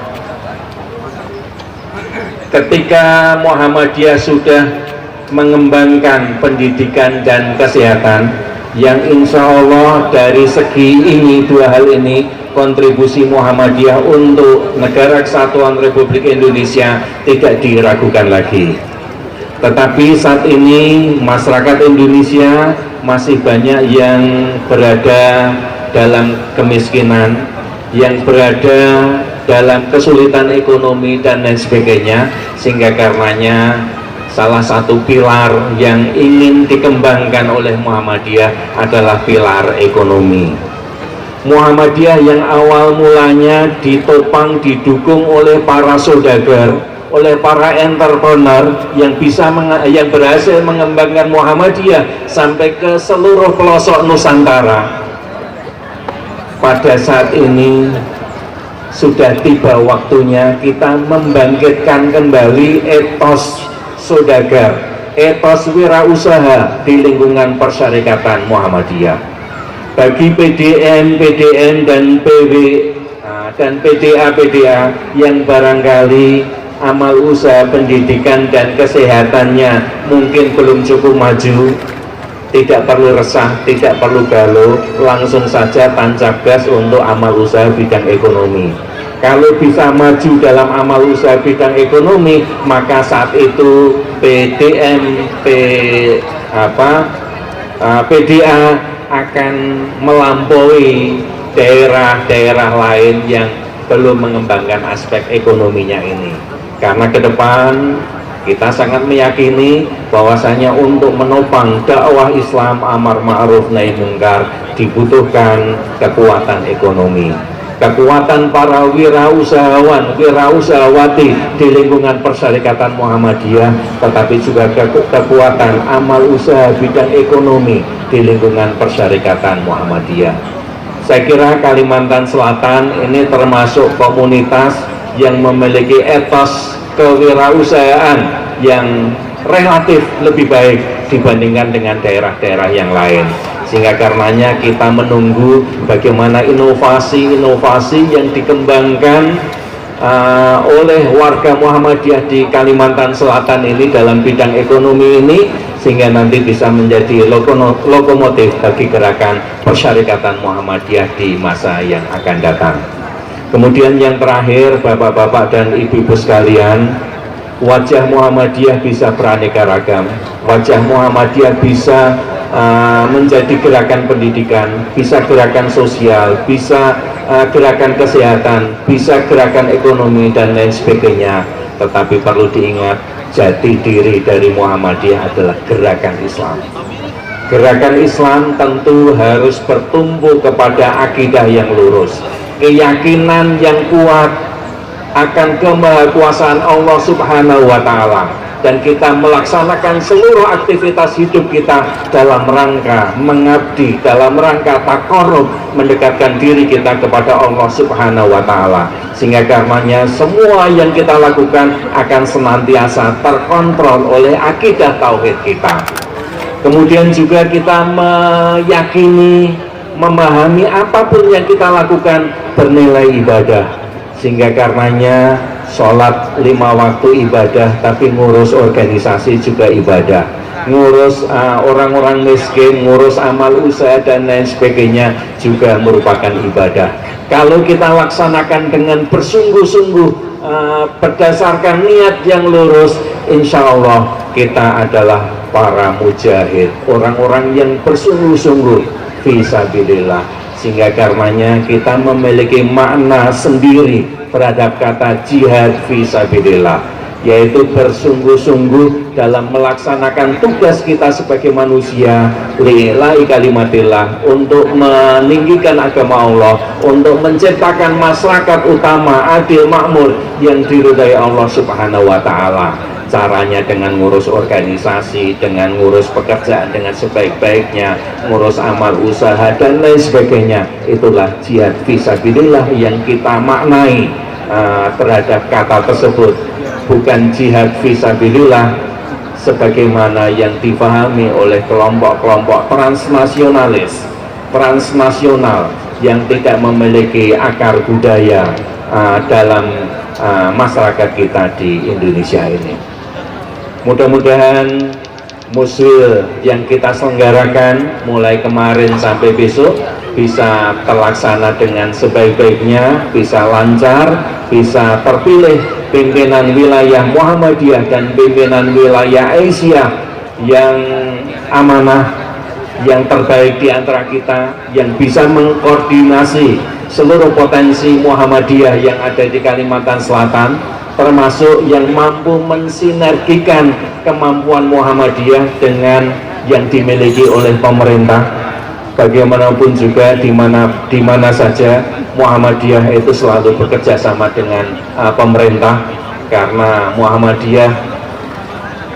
Speaker 6: ketika Muhammadiyah sudah mengembangkan pendidikan dan kesehatan, yang insya Allah dari segi ini, dua hal ini, kontribusi Muhammadiyah untuk Negara Kesatuan Republik Indonesia tidak diragukan lagi. Tetapi saat ini masyarakat Indonesia masih banyak yang berada dalam kemiskinan, yang berada dalam kesulitan ekonomi dan lain sebagainya, sehingga karenanya salah satu pilar yang ingin dikembangkan oleh Muhammadiyah adalah pilar ekonomi. Muhammadiyah yang awal mulanya ditopang, didukung oleh para saudagar, oleh para entrepreneur yang berhasil mengembangkan Muhammadiyah sampai ke seluruh pelosok Nusantara. Pada saat ini sudah tiba waktunya kita membangkitkan kembali etos saudagar, etos wirausaha di lingkungan Persyarikatan Muhammadiyah. Bagi PDM dan PDA yang barangkali amal usaha pendidikan dan kesehatannya mungkin belum cukup maju, tidak perlu resah, tidak perlu galau, langsung saja tancap gas untuk amal usaha bidang ekonomi. Kalau bisa maju dalam amal usaha bidang ekonomi, maka saat itu PDA akan melampaui daerah-daerah lain yang belum mengembangkan aspek ekonominya ini. Karena ke depan kita sangat meyakini bahwasanya untuk menopang dakwah Islam amar ma'ruf nahi mungkar dibutuhkan kekuatan ekonomi, kekuatan para wirausahawan, wirausahawati di lingkungan Persyarikatan Muhammadiyah, tetapi juga kekuatan amal usaha bidang ekonomi di lingkungan Persyarikatan Muhammadiyah. Saya kira Kalimantan Selatan ini termasuk komunitas yang memiliki etos kewirausahaan yang relatif lebih baik dibandingkan dengan daerah-daerah yang lain, sehingga karenanya kita menunggu bagaimana inovasi-inovasi yang dikembangkan oleh warga Muhammadiyah di Kalimantan Selatan ini dalam bidang ekonomi ini, sehingga nanti bisa menjadi lokomotif bagi gerakan Persyarikatan Muhammadiyah di masa yang akan datang. Kemudian yang terakhir, bapak-bapak dan ibu-ibu sekalian, wajah Muhammadiyah bisa beraneka ragam. Wajah Muhammadiyah bisa menjadi gerakan pendidikan, bisa gerakan sosial, bisa gerakan kesehatan, bisa gerakan ekonomi dan lain sebagainya. Tetapi perlu diingat, jati diri dari Muhammadiyah adalah gerakan Islam. Gerakan Islam tentu harus bertumbuh kepada akidah yang lurus, keyakinan yang kuat akan kemahakuasaan Allah Subhanahu wa Ta'ala, dan kita melaksanakan seluruh aktivitas hidup kita dalam rangka mengabdi, dalam rangka taqarrub, mendekatkan diri kita kepada Allah Subhanahu wa Ta'ala, sehingga karenanya semua yang kita lakukan akan senantiasa terkontrol oleh akidah tauhid kita. Kemudian juga kita meyakini, memahami apapun yang kita lakukan bernilai ibadah, sehingga karenanya sholat 5 waktu ibadah, tapi ngurus organisasi juga ibadah, ngurus orang-orang miskin, ngurus amal usaha dan lain sebagainya juga merupakan ibadah. Kalau kita laksanakan dengan bersungguh-sungguh, berdasarkan niat yang lurus, insya Allah kita adalah para mujahid, orang-orang yang bersungguh-sungguh fisabilillah, sehingga karenanya kita memiliki makna sendiri terhadap kata jihad fisabilillah, yaitu bersungguh-sungguh dalam melaksanakan tugas kita sebagai manusia, lillahi kalimatillah, untuk meninggikan agama Allah, untuk menciptakan masyarakat utama adil makmur yang diridhai Allah Subhanahu wa Ta'ala. Caranya dengan ngurus organisasi, dengan ngurus pekerjaan dengan sebaik-baiknya, ngurus amal usaha dan lain sebagainya. Itulah jihad fisabilillah yang kita maknai terhadap kata tersebut, bukan jihad fisabilillah sebagaimana yang difahami oleh kelompok-kelompok transnasional yang tidak memiliki akar budaya dalam masyarakat kita di Indonesia ini. Mudah-mudahan muswil yang kita selenggarakan mulai kemarin sampai besok bisa terlaksana dengan sebaik-baiknya, bisa lancar, bisa terpilih pimpinan wilayah Muhammadiyah dan pimpinan wilayah Asia yang amanah, yang terbaik di antara kita, yang bisa mengkoordinasi seluruh potensi Muhammadiyah yang ada di Kalimantan Selatan, termasuk yang mampu mensinergikan kemampuan Muhammadiyah dengan yang dimiliki oleh pemerintah. Bagaimanapun juga di mana saja Muhammadiyah itu selalu bekerja sama dengan pemerintah, karena Muhammadiyah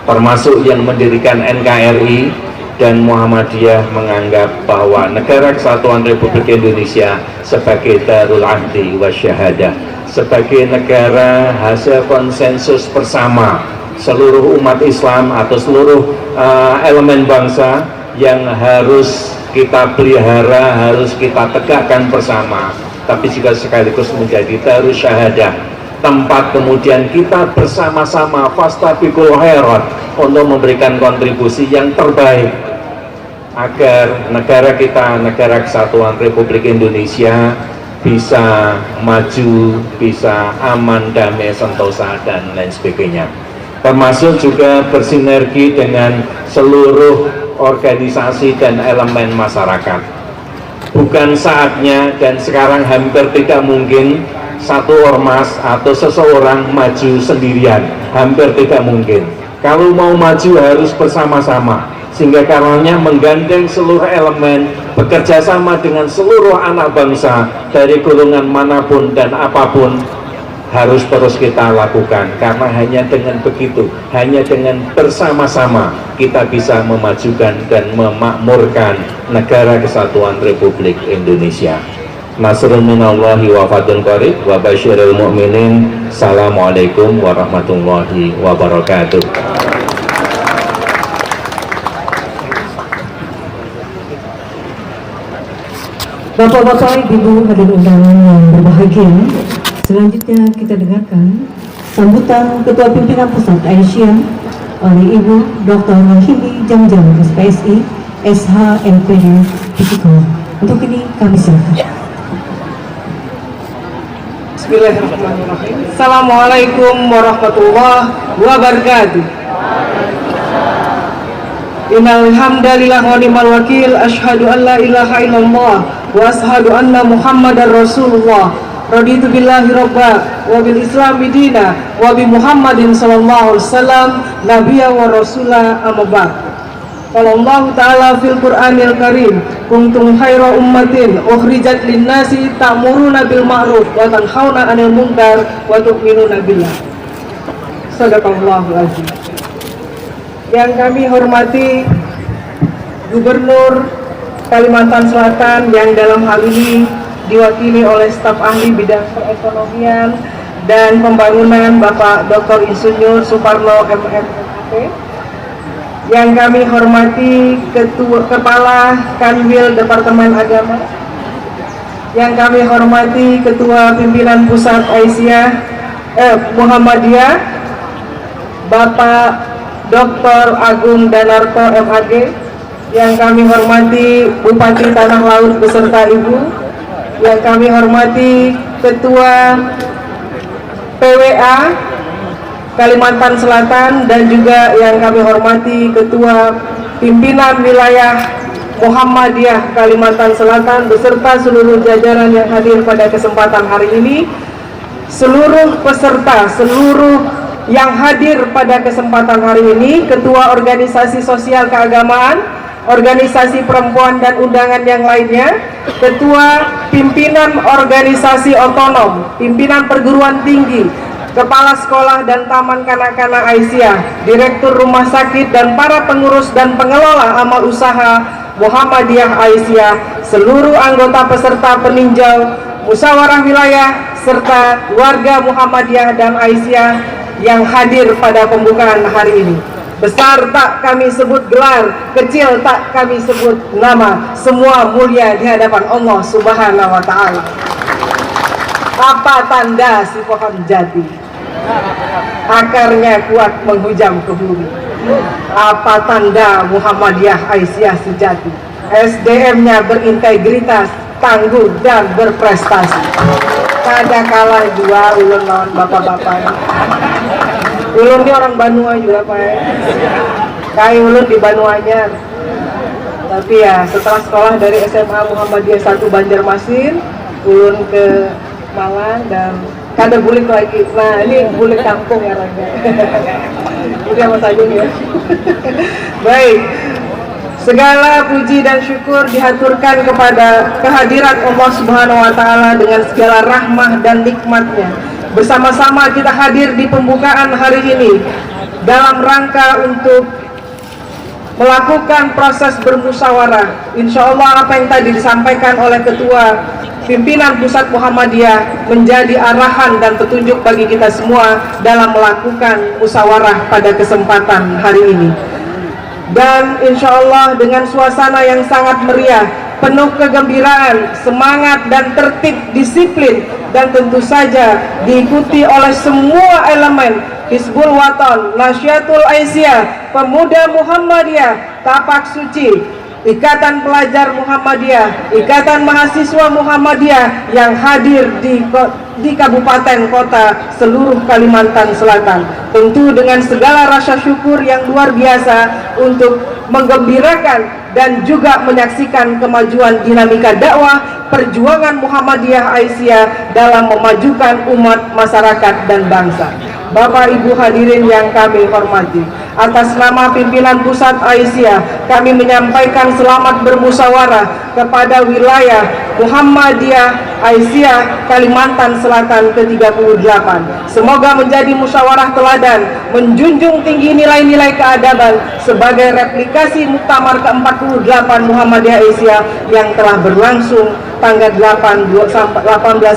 Speaker 6: termasuk yang mendirikan NKRI, dan Muhammadiyah menganggap bahwa Negara Kesatuan Republik Indonesia sebagai Darul Ahdi wa Syahadah, sebagai negara hasil konsensus bersama seluruh umat Islam atau seluruh elemen bangsa yang harus kita pelihara, harus kita tegakkan bersama, tapi juga sekaligus menjadi Darul Syahadah, tempat kemudian kita bersama-sama fastabiqul khairat untuk memberikan kontribusi yang terbaik agar negara kita, Negara Kesatuan Republik Indonesia, bisa maju, bisa aman, damai, sentosa, dan lain sebagainya. Termasuk juga bersinergi dengan seluruh organisasi dan elemen masyarakat. Bukan saatnya dan sekarang hampir tidak mungkin satu ormas atau seseorang maju sendirian, hampir tidak mungkin. Kalau mau maju harus bersama-sama, sehingga karenanya menggandeng seluruh elemen, bekerja sama dengan seluruh anak bangsa dari golongan manapun dan apapun, harus terus kita lakukan. Karena hanya dengan begitu, hanya dengan bersama-sama kita bisa memajukan dan memakmurkan negara kesatuan Republik Indonesia. Nasrun minallahi wa fadlun qarib wa basyiril mu'minin. Assalamualaikum warahmatullahi wabarakatuh.
Speaker 1: Bapak-bapak, ibu hadirin undangan yang berbahagia, selanjutnya kita dengarkan sambutan Ketua Pimpinan Pusat Aisyah oleh Ibu Dr. Mahini Jamjam SPSI SH MPD Pitiko. Untuk ini kami silakan.
Speaker 2: Bismillahirrahmanirrahim. Assalamualaikum warahmatullahi wabarakatuh. Innal hamdalillah wa ni'mal wakil, asyhadu an la ilaha illallah wa asyhadu anna Muhammadar Rasulullah. Raditu billahi robba wa bil islami dina wa bi Muhammadin sallallahu alaihi wasallam nabiyya wa rasula, amma ba'd. Qala Allah ta'ala fil Qur'anil Karim, kuntum khaira ummatin ukhrijat lin-nasi ta'muruna bil ma'ruf wa tanhauna 'anil munkar wa tu'minuna billah. Shadaqallahul azim. Yang kami hormati Gubernur Kalimantan Selatan yang dalam hal ini diwakili oleh staf ahli bidang perekonomian dan pembangunan Bapak Dr. Insinyur Suparno MMFP, yang kami hormati Kepala Kanwil Departemen Agama, yang kami hormati Ketua Pimpinan Pusat Aisyah Muhammadiyah Bapak Dr. Agung Danarto MAG, yang kami hormati Bupati Tanah Laut beserta Ibu, yang kami hormati Ketua PWA Kalimantan Selatan, dan juga yang kami hormati Ketua Pimpinan Wilayah Muhammadiyah Kalimantan Selatan beserta seluruh jajaran yang hadir pada kesempatan hari ini, seluruh peserta, seluruh yang hadir pada kesempatan hari ini, Ketua Organisasi Sosial Keagamaan, Organisasi Perempuan dan undangan yang lainnya, Ketua Pimpinan Organisasi Otonom, Pimpinan Perguruan Tinggi, Kepala Sekolah dan Taman Kanak-Kanak Aisyah, Direktur Rumah Sakit, dan para pengurus dan pengelola amal usaha Muhammadiyah Aisyah, seluruh anggota peserta peninjau, musyawarah wilayah, serta warga Muhammadiyah dan Aisyah yang hadir pada pembukaan hari ini. Besar tak kami sebut gelar, kecil tak kami sebut nama, semua mulia di hadapan Allah Subhanahu wa Ta'ala. Apa tanda si pohon jati? Akarnya kuat menghujam ke bumi. Apa tanda Muhammadiyah Aisyah sejati? SDM-nya berintegritas, tangguh dan berprestasi. Kada kalah dua ulun lawan bapak-bapak. Ulun ini orang Banua juga Pak. Kayak ulun di Banuanyar. Tapi ya setelah sekolah dari SMA Muhammadiyah 1 Banjarmasin, ulun ke Malang dan kada bulik lagi. Nah ini bulik kampung ya orangnya. Udah mas Agung ya. Baik. Segala puji dan syukur dihaturkan kepada kehadiran Allah Subhanahu wa Ta'ala dengan segala rahmah dan nikmatnya. Bersama-sama kita hadir di pembukaan hari ini dalam rangka untuk melakukan proses bermusyawarah. Insya Allah apa yang tadi disampaikan oleh Ketua Pimpinan Pusat Muhammadiyah menjadi arahan dan petunjuk bagi kita semua dalam melakukan musyawarah pada kesempatan hari ini. Dan insya Allah dengan suasana yang sangat meriah, penuh kegembiraan, semangat dan tertib, disiplin, dan tentu saja diikuti oleh semua elemen Hizbul Waton, Nasyatul Aisyah, Pemuda Muhammadiyah, Tapak Suci, Ikatan Pelajar Muhammadiyah, Ikatan Mahasiswa Muhammadiyah yang hadir di kabupaten kota seluruh Kalimantan Selatan. Tentu dengan segala rasa syukur yang luar biasa untuk menggembirakan dan juga menyaksikan kemajuan dinamika dakwah perjuangan Muhammadiyah Aisyah dalam memajukan umat, masyarakat, dan bangsa. Bapak Ibu hadirin yang kami hormati, atas nama pimpinan pusat Aisyah, kami menyampaikan selamat bermusyawarah kepada wilayah Muhammadiyah Aisyah Kalimantan Selatan ke-38. Semoga menjadi musyawarah teladan, menjunjung tinggi nilai-nilai keadaban sebagai replikasi Muktamar ke-48 Muhammadiyah Aisyah yang telah berlangsung tanggal 18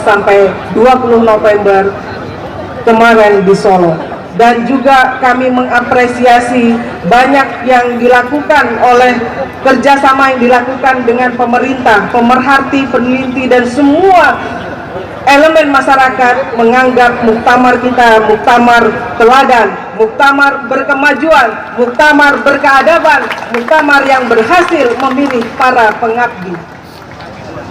Speaker 2: sampai 20 November kemarin di Solo. Dan juga kami mengapresiasi banyak yang dilakukan oleh kerjasama yang dilakukan dengan pemerintah, pemerhati, peneliti, dan semua elemen masyarakat menganggap muktamar kita muktamar teladan, muktamar berkemajuan, muktamar berkeadaban, muktamar yang berhasil memilih para pengabdi.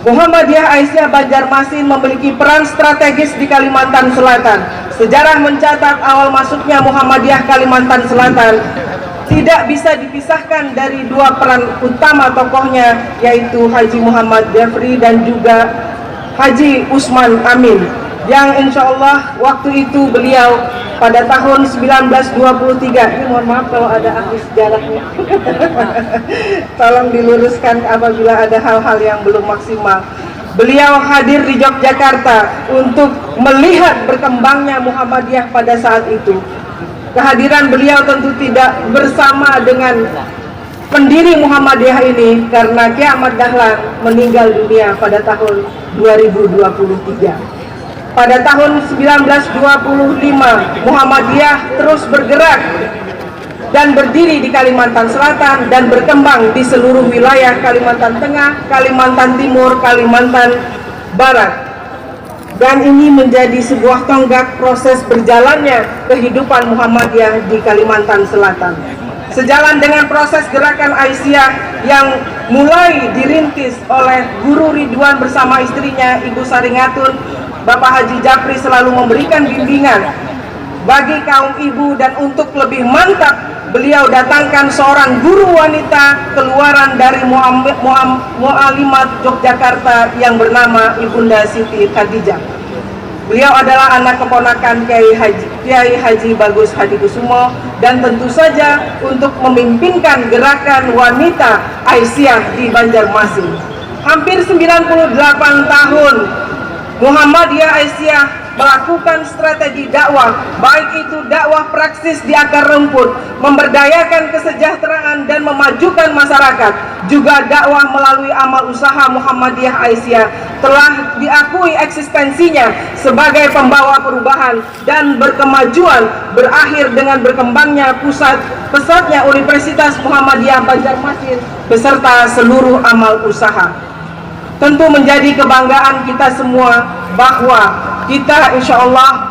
Speaker 2: Muhammadiyah Aisyah Banjarmasin memiliki peran strategis di Kalimantan Selatan. Sejarah mencatat awal masuknya Muhammadiyah Kalimantan Selatan tidak bisa dipisahkan dari dua peran utama tokohnya, yaitu Haji Muhammad Jafri dan juga Haji Usman Amin, yang insya Allah waktu itu beliau pada tahun 1923, ini mohon maaf kalau ada ahli sejarahnya tolong diluruskan apabila ada hal-hal yang belum maksimal. Beliau hadir di Yogyakarta untuk melihat berkembangnya Muhammadiyah pada saat itu. Kehadiran beliau tentu tidak bersama dengan pendiri Muhammadiyah ini, karena Kiai Ahmad Dahlan meninggal dunia pada tahun 2023. Pada tahun 1925, Muhammadiyah terus bergerak dan berdiri di Kalimantan Selatan dan berkembang di seluruh wilayah Kalimantan Tengah, Kalimantan Timur, Kalimantan Barat. Dan ini menjadi sebuah tonggak proses berjalannya kehidupan Muhammadiyah di Kalimantan Selatan. Sejalan dengan proses gerakan Aisyah yang mulai dirintis oleh Guru Ridwan bersama istrinya Ibu Saringatun, Bapak Haji Jafri selalu memberikan bimbingan bagi kaum ibu, dan untuk lebih mantap beliau datangkan seorang guru wanita keluaran dari Mu'alimat Yogyakarta yang bernama Ibunda Siti Khadijah. Beliau adalah anak keponakan Kiai Haji Bagus Hadikusumo, dan tentu saja untuk memimpinkan gerakan wanita Aisyah di Banjarmasin. Hampir 98 tahun Muhammadiyah Aisyah melakukan strategi dakwah, baik itu dakwah praksis di akar rumput, memberdayakan kesejahteraan dan memajukan masyarakat, juga dakwah melalui amal usaha. Muhammadiyah Aisyah telah diakui eksistensinya sebagai pembawa perubahan dan berkemajuan, berakhir dengan berkembangnya pesatnya Universitas Muhammadiyah Banjarmasin beserta seluruh amal usaha. Tentu menjadi kebanggaan kita semua bahwa kita insya Allah,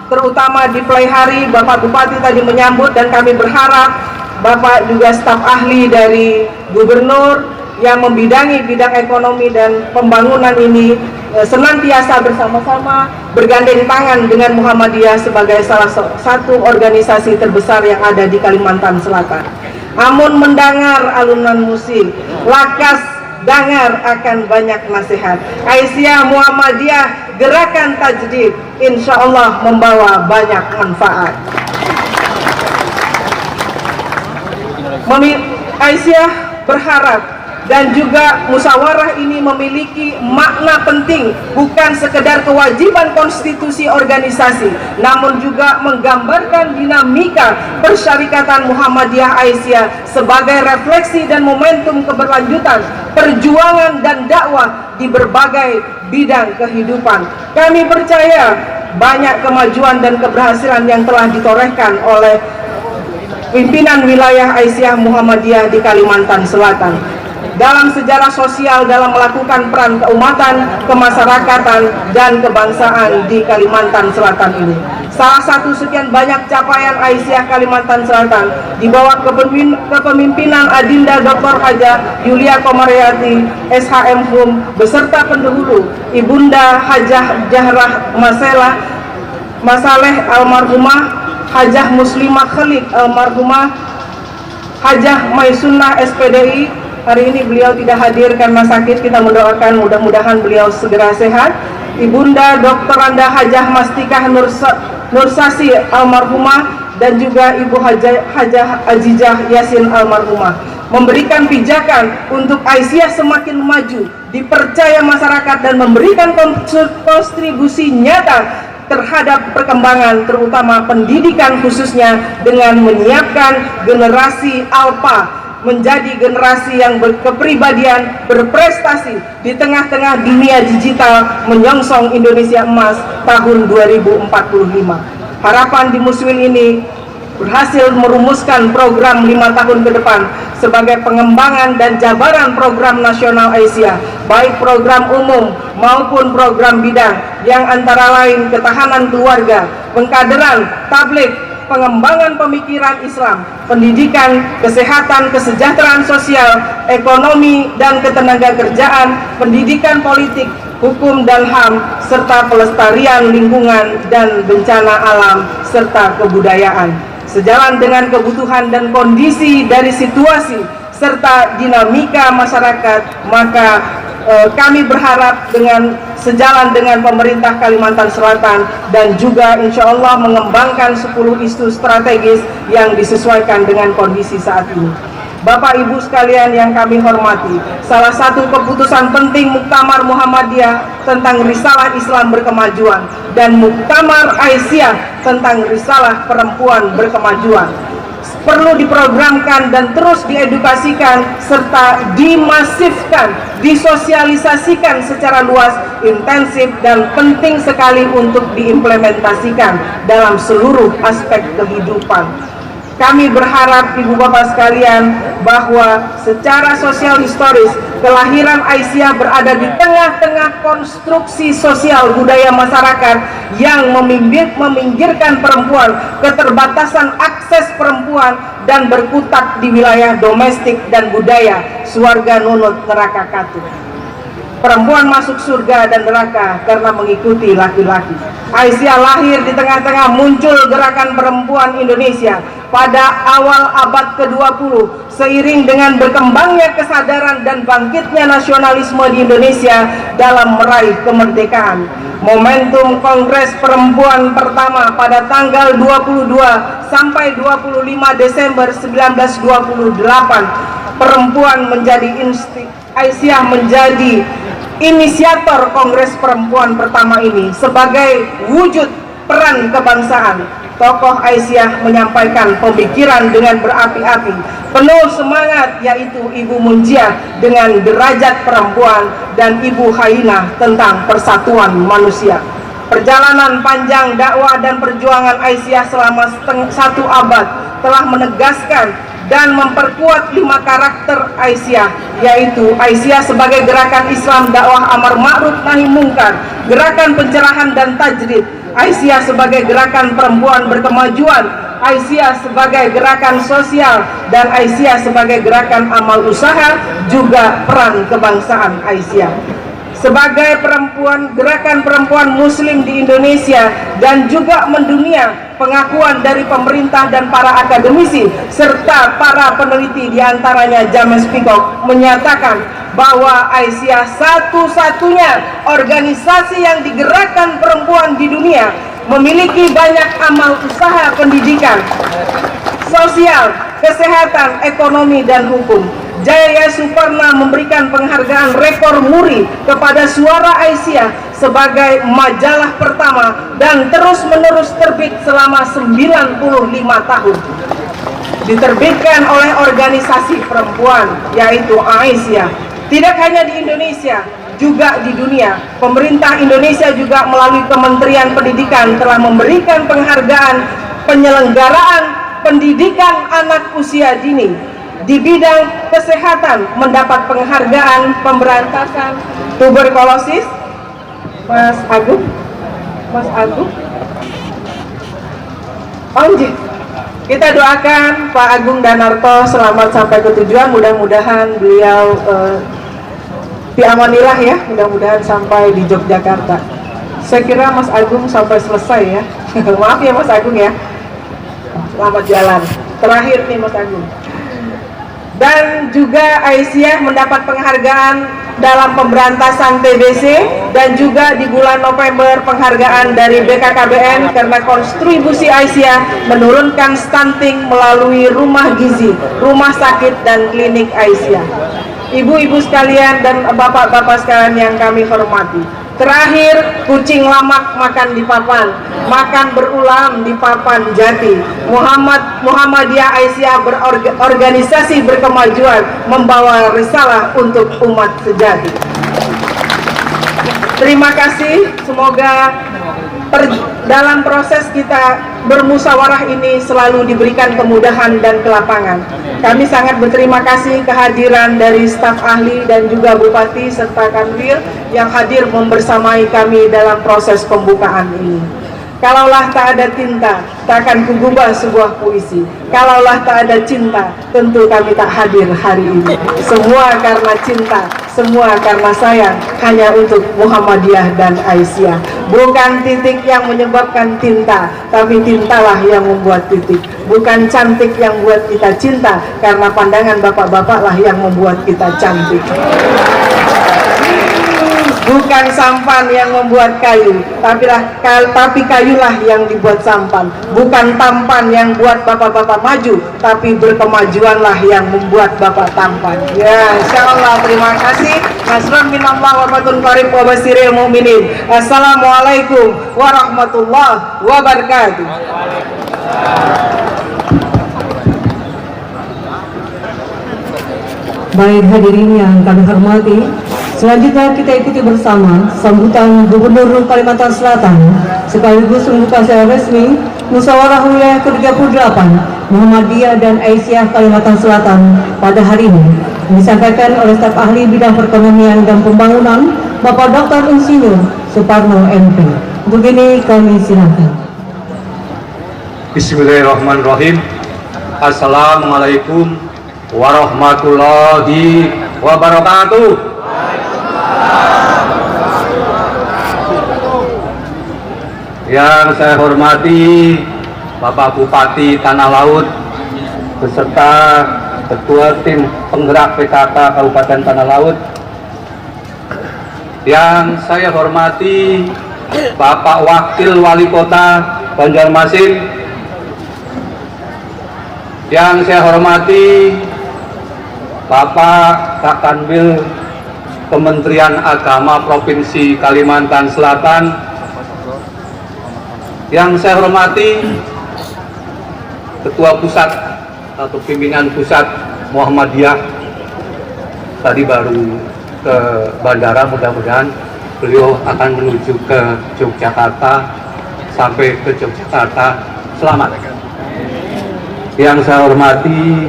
Speaker 2: terutama di Pelaihari, Bapak Bupati tadi menyambut, dan kami berharap Bapak juga staf ahli dari Gubernur yang membidangi bidang ekonomi dan pembangunan ini senantiasa bersama-sama bergandeng tangan dengan Muhammadiyah sebagai salah satu organisasi terbesar yang ada di Kalimantan Selatan. Amun mendengar alunan musik, lakas dengar akan banyak nasihat. Aisyah Muhammadiyah gerakan tajdid insya Allah membawa banyak manfaat. Aisyah berharap dan juga musyawarah ini memiliki makna penting, bukan sekedar kewajiban konstitusi organisasi, namun juga menggambarkan dinamika persyarikatan Muhammadiyah Aisyah sebagai refleksi dan momentum keberlanjutan perjuangan dan dakwah di berbagai bidang kehidupan. Kami percaya banyak kemajuan dan keberhasilan yang telah ditorehkan oleh pimpinan wilayah Aisyah Muhammadiyah di Kalimantan Selatan dalam sejarah sosial, dalam melakukan peran keumatan, kemasyarakatan, dan kebangsaan di Kalimantan Selatan ini. salah satu sekian banyak capaian Aisyah Kalimantan Selatan di bawah kepemimpinan Adinda Dr. Hajah Yulia Komaryati SHM Hum beserta pendahulu Ibunda Hajah Jahrah Masaleh almarhumah, Hajah Muslimah Khalid almarhumah, Hajah Maisunah SPDI. Hari ini beliau tidak hadir karena sakit, kita mendoakan mudah-mudahan beliau segera sehat. Ibunda Dr. Anda Hajah Mastikah Nursasi almarhumah dan juga Ibu Hajah Azizah Yasin almarhumah memberikan pijakan untuk Aisyah semakin maju, dipercaya masyarakat dan memberikan kontribusi nyata terhadap perkembangan terutama pendidikan khususnya dengan menyiapkan generasi alpha menjadi generasi yang berkepribadian, berprestasi di tengah-tengah dunia digital menyongsong Indonesia Emas tahun 2045. Harapan di Muswil ini berhasil merumuskan program 5 tahun ke depan sebagai pengembangan dan jabaran program nasional Aisyah, baik program umum maupun program bidang yang antara lain ketahanan keluarga, pengkaderan, tabligh, pengembangan pemikiran Islam, pendidikan, kesehatan, kesejahteraan sosial, ekonomi dan ketenagakerjaan, pendidikan politik, hukum dan HAM, serta pelestarian lingkungan dan bencana alam, serta kebudayaan. Sejalan dengan kebutuhan dan kondisi dari situasi serta dinamika masyarakat, maka kami berharap dengan sejalan dengan pemerintah Kalimantan Selatan dan juga insya Allah mengembangkan 10 isu strategis yang disesuaikan dengan kondisi saat ini. Bapak Ibu sekalian yang kami hormati, salah satu keputusan penting Muktamar Muhammadiyah tentang risalah Islam berkemajuan dan Muktamar Aisyah tentang risalah perempuan berkemajuan perlu diprogramkan dan terus diedukasikan serta dimasifkan, disosialisasikan secara luas, intensif dan penting sekali untuk diimplementasikan dalam seluruh aspek kehidupan. Kami berharap Ibu Bapak sekalian bahwa secara sosial historis kelahiran Aisyah berada di tengah-tengah konstruksi sosial budaya masyarakat yang meminggirkan perempuan, keterbatasan akses perempuan dan berkutat di wilayah domestik dan budaya swarga nunut neraka katut. Perempuan masuk surga dan neraka karena mengikuti laki-laki. Aisyah lahir di tengah-tengah muncul gerakan perempuan Indonesia pada awal abad ke-20 seiring dengan berkembangnya kesadaran dan bangkitnya nasionalisme di Indonesia dalam meraih kemerdekaan. Momentum Kongres Perempuan pertama pada tanggal 22 sampai 25 Desember 1928, Aisyah menjadi inisiator Kongres Perempuan pertama ini. Sebagai wujud peran kebangsaan, tokoh Aisyah menyampaikan pemikiran dengan berapi-api, penuh semangat, yaitu Ibu Munjiah dengan derajat perempuan dan Ibu Hainah tentang persatuan manusia. Perjalanan panjang dakwah dan perjuangan Aisyah selama 1 abad telah menegaskan dan memperkuat 5 karakter Aisyah, yaitu Aisyah sebagai gerakan Islam dakwah amar ma'ruf nahi mungkar, gerakan pencerahan dan tajdid, Aisyah sebagai gerakan perempuan berkemajuan, Aisyah sebagai gerakan sosial, dan Aisyah sebagai gerakan amal usaha, juga peran kebangsaan Aisyah sebagai gerakan perempuan muslim di Indonesia dan juga mendunia. Pengakuan dari pemerintah dan para akademisi serta para peneliti diantaranya James Peacock menyatakan bahwa Aisyah satu-satunya organisasi yang digerakkan perempuan di dunia, memiliki banyak amal usaha pendidikan, sosial, kesehatan, ekonomi, dan hukum. Jaya Suparna memberikan penghargaan rekor muri kepada Suara Aisyah sebagai majalah pertama dan terus-menerus terbit selama 95 tahun. Diterbitkan oleh organisasi perempuan, yaitu Aisyah. Tidak hanya di Indonesia, juga di dunia. Pemerintah Indonesia juga melalui Kementerian Pendidikan telah memberikan penghargaan penyelenggaraan pendidikan anak usia dini. Di bidang kesehatan mendapat penghargaan pemberantasan tuberkulosis. Mas Agung, Kita doakan Pak Agung Danarto selamat sampai ke tujuan. Mudah-mudahan beliau diamanilah ya, mudah-mudahan sampai di Yogyakarta. Saya kira Mas Agung sampai selesai ya. Maaf ya Mas Agung ya. Selamat jalan. Terakhir nih Mas Agung. Dan juga Aisyah mendapat penghargaan dalam pemberantasan TBC, dan juga di bulan November penghargaan dari BKKBN karena kontribusi Aisyah menurunkan stunting melalui rumah gizi, rumah sakit dan klinik Aisyah. Ibu-ibu sekalian dan bapak-bapak sekalian yang kami hormati, terakhir, kucing lamak makan di papan, makan berulam di papan jati. Muhammadiyah Aisyah berorganisasi berkemajuan, membawa risalah untuk umat sejati. Terima kasih, semoga dalam proses kita bermusyawarah ini selalu diberikan kemudahan dan kelapangan. Kami sangat berterima kasih kehadiran dari staf ahli dan juga Bupati serta Kanwil yang hadir membersamai kami dalam proses pembukaan ini. Kalaulah tak ada tinta, tak akan kugubah sebuah puisi. Kalaulah tak ada cinta, tentu kami tak hadir hari ini. Semua karena cinta, semua karena sayang, hanya untuk Muhammadiyah dan Aisyah. Bukan titik yang menyebabkan tinta, tapi tintalah yang membuat titik. Bukan cantik yang buat kita cinta, karena pandangan bapak-bapaklah yang membuat kita cantik. Bukan sampan yang membuat kayu, tapi kayulah yang dibuat sampan. Bukan tampan yang buat bapak-bapak maju, tapi berkemajuanlah yang membuat bapak tampan. Ya, insyaallah. Terima kasih. Nasrun minallah wa fatun qarib wa basiril mu'minin. Assalamualaikum warahmatullahi wabarakatuh.
Speaker 1: Baik hadirin yang kami hormati, selanjutnya kita ikuti bersama sambutan Gubernur Kalimantan Selatan sekaligus membuka secara resmi musyawarah wilayah ke-38 Muhammadiyah dan Aisyah Kalimantan Selatan pada hari ini, disampaikan oleh staf ahli bidang perekonomian dan pembangunan Bapak Dr. Insinyur Suparno MP. Untuk ini kami silakan.
Speaker 5: Bismillahirrahmanirrahim. Assalamualaikum warahmatullahi wabarakatuh. Yang saya hormati Bapak Bupati Tanah Laut beserta Ketua Tim Penggerak PKK Kabupaten Tanah Laut. Yang saya hormati Bapak Wakil Wali Kota Banjarmasin. Yang saya hormati Bapak Kakanwil Kementerian Agama Provinsi Kalimantan Selatan. Yang saya hormati Ketua Pusat atau Pimpinan Pusat Muhammadiyah, tadi baru ke bandara, mudah-mudahan beliau akan menuju ke Yogyakarta. Sampai ke Yogyakarta selamat. Yang saya hormati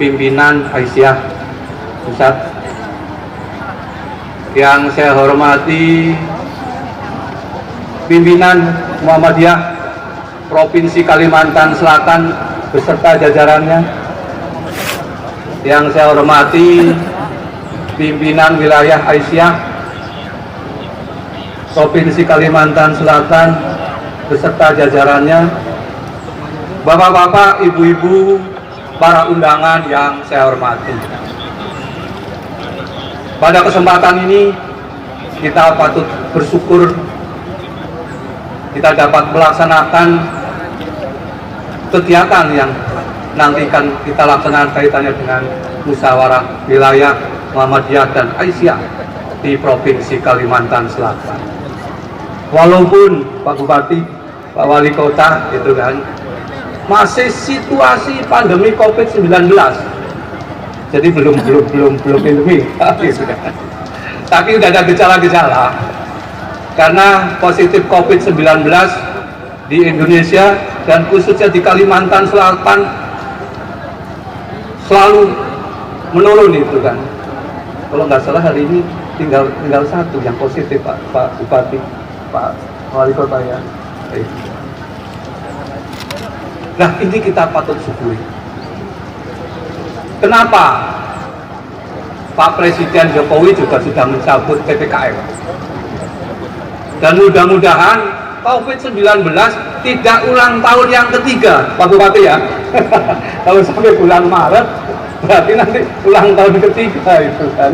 Speaker 5: pimpinan Aisyah Pusat. Yang saya hormati pimpinan Muhammadiyah Provinsi Kalimantan Selatan beserta jajarannya. Yang saya hormati pimpinan wilayah Aisyah Provinsi Kalimantan Selatan beserta jajarannya. Bapak-bapak, ibu-ibu, para undangan yang saya hormati. Pada kesempatan ini kita patut bersyukur kita dapat melaksanakan kegiatan yang nanti kan kita laksanakan kaitannya dengan musyawarah wilayah Muhammadiyah dan Aisyah di Provinsi Kalimantan Selatan. Walaupun Pak Bupati, Pak Wali Kota itu kan masih situasi pandemi COVID-19, jadi belum endemi, tapi udah ada gejala-gejala karena positif COVID-19 di Indonesia dan khususnya di Kalimantan Selatan selalu menurun itu kan. Kalau nggak salah hari ini tinggal satu yang positif, Pak Bupati, Pak Wali Kota ya.
Speaker 8: Nah, ini kita patut syukuri. Kenapa Pak Presiden Jokowi juga sudah mencabut PPKM? Dan mudah-mudahan COVID-19 tidak ulang tahun yang ketiga, Pak Bupati ya. Kalau sampai bulan Maret, berarti nanti ulang tahun ketiga itu kan.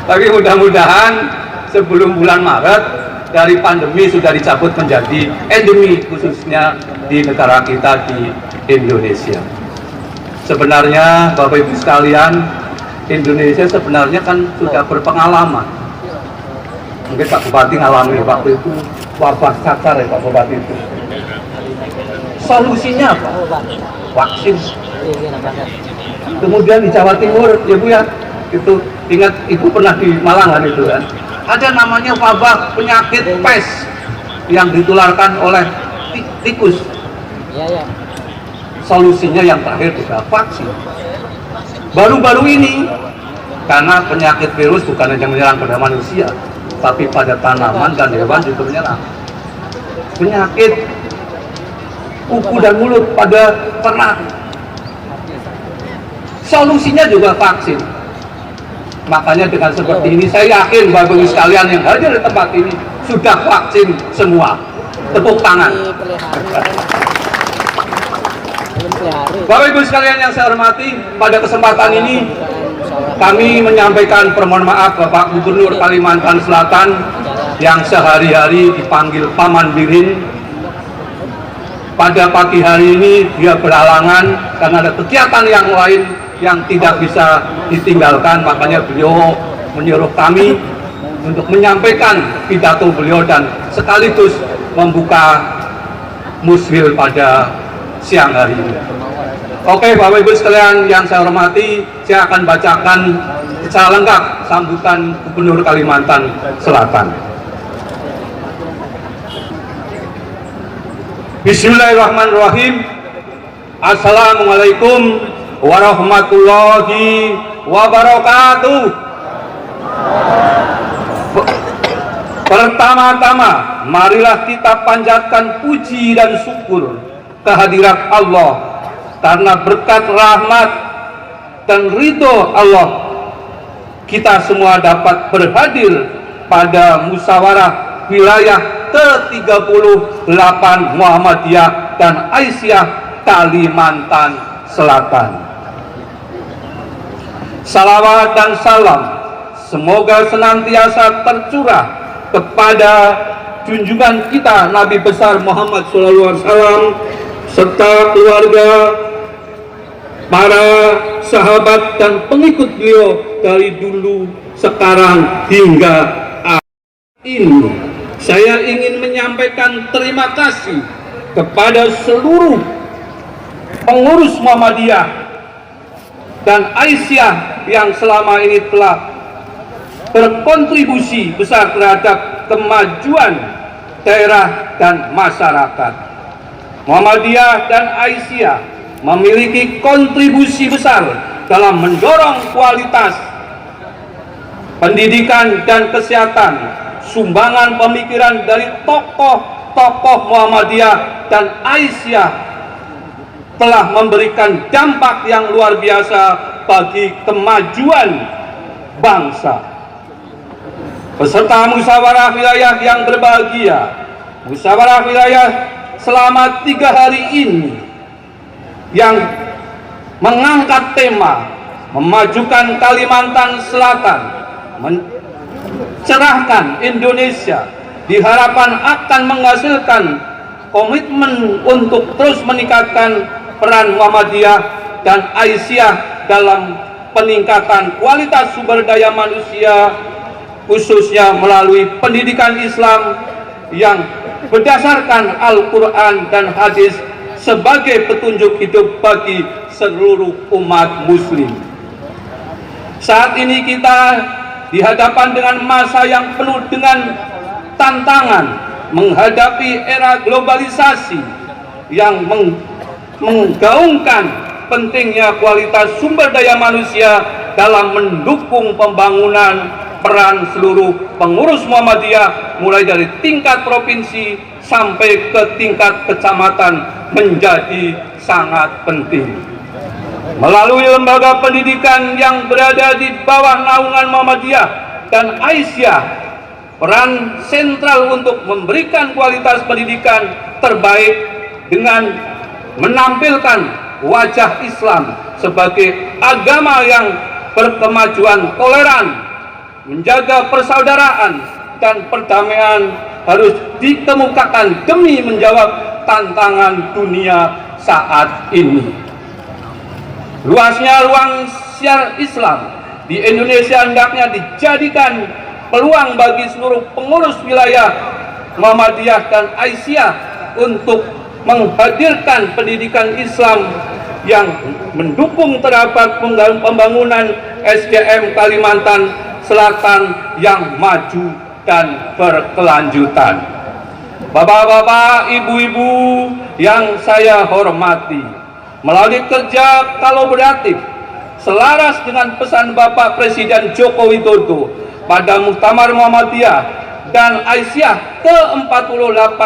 Speaker 8: Tapi mudah-mudahan sebelum bulan Maret dari pandemi sudah dicabut menjadi endemi, khususnya di negara kita di Indonesia. Sebenarnya Bapak Ibu sekalian, Indonesia sebenarnya kan sudah berpengalaman. Mungkin Pak Bupati ngalami waktu itu wabah cacar ya Pak Bupati itu. Solusinya apa? Vaksin. Kemudian di Jawa Timur ya Bu ya, itu ingat Ibu pernah di Malang kan itu kan, ada namanya wabah penyakit pes yang ditularkan oleh tikus. Solusinya yang terakhir juga vaksin. Baru-baru ini karena penyakit virus bukan hanya menyerang pada manusia, tapi pada tanaman dan hewan juga menyerang. Penyakit kuku dan mulut pada ternak. Solusinya juga vaksin. Makanya dengan seperti ini saya yakin Bapak Ibu sekalian yang hadir di tempat ini sudah vaksin semua. Tepuk tangan. Bapak Ibu sekalian yang saya hormati, pada kesempatan ini kami menyampaikan permohonan maaf Bapak Gubernur Kalimantan Selatan yang sehari-hari dipanggil Paman Birin. Pada pagi hari ini dia berhalangan karena ada kegiatan yang lain yang tidak bisa ditinggalkan, makanya beliau menyuruh kami untuk menyampaikan pidato beliau dan sekaligus membuka muswil pada siang hari ini. Oke Bapak Ibu sekalian yang saya hormati, saya akan bacakan secara lengkap sambutan Gubernur Kalimantan Selatan. Bismillahirrahmanirrahim. Assalamualaikum warahmatullahi wabarakatuh. Pertama-tama, marilah kita panjatkan puji dan syukur kehadirat Allah karena berkat rahmat dan ridho Allah kita semua dapat berhadir pada musyawarah wilayah ke-38 Muhammadiyah dan Aisyah Kalimantan Selatan. Salawat dan salam semoga senantiasa tercurah kepada junjungan kita Nabi besar Muhammad SAW serta keluarga, para sahabat dan pengikut beliau dari dulu, sekarang hingga ini. Saya ingin menyampaikan terima kasih kepada seluruh pengurus Muhammadiyah dan Aisyah yang selama ini telah berkontribusi besar terhadap kemajuan daerah dan masyarakat. Muhammadiyah dan Aisyah memiliki kontribusi besar dalam mendorong kualitas pendidikan dan kesehatan. Sumbangan pemikiran dari tokoh-tokoh Muhammadiyah dan Aisyah telah memberikan dampak yang luar biasa bagi kemajuan bangsa. Peserta musyawarah wilayah yang berbahagia, musyawarah wilayah selama 3 hari ini yang mengangkat tema memajukan Kalimantan Selatan, mencerahkan Indonesia, diharapkan akan menghasilkan komitmen untuk terus meningkatkan peran Muhammadiyah dan Aisyah dalam peningkatan kualitas sumber daya manusia, khususnya melalui pendidikan Islam yang berdasarkan Al-Quran dan hadis sebagai petunjuk hidup bagi seluruh umat muslim. Saat ini kita dihadapkan dengan masa yang penuh dengan tantangan menghadapi era globalisasi yang menggaungkan pentingnya kualitas sumber daya manusia dalam mendukung pembangunan peran seluruh pengurus Muhammadiyah mulai dari tingkat provinsi sampai ke tingkat kecamatan menjadi sangat penting. Melalui lembaga pendidikan yang berada di bawah naungan Muhammadiyah dan Aisyah, peran sentral untuk memberikan kualitas pendidikan terbaik dengan menampilkan wajah Islam sebagai agama yang berkemajuan toleran, menjaga persaudaraan dan perdamaian harus dikemukakan demi menjawab tantangan dunia saat ini. Luasnya ruang siar Islam di Indonesia hendaknya dijadikan peluang bagi seluruh pengurus wilayah Muhammadiyah dan Aisyah untuk menghadirkan pendidikan Islam yang mendukung terhadap pembangunan SDM Kalimantan Selatan yang maju dan berkelanjutan. Bapak-bapak, ibu-ibu yang saya hormati, melalui kerja kolaboratif selaras dengan pesan Bapak Presiden Joko Widodo pada Muktamar Muhammadiyah dan Aisyah ke-48,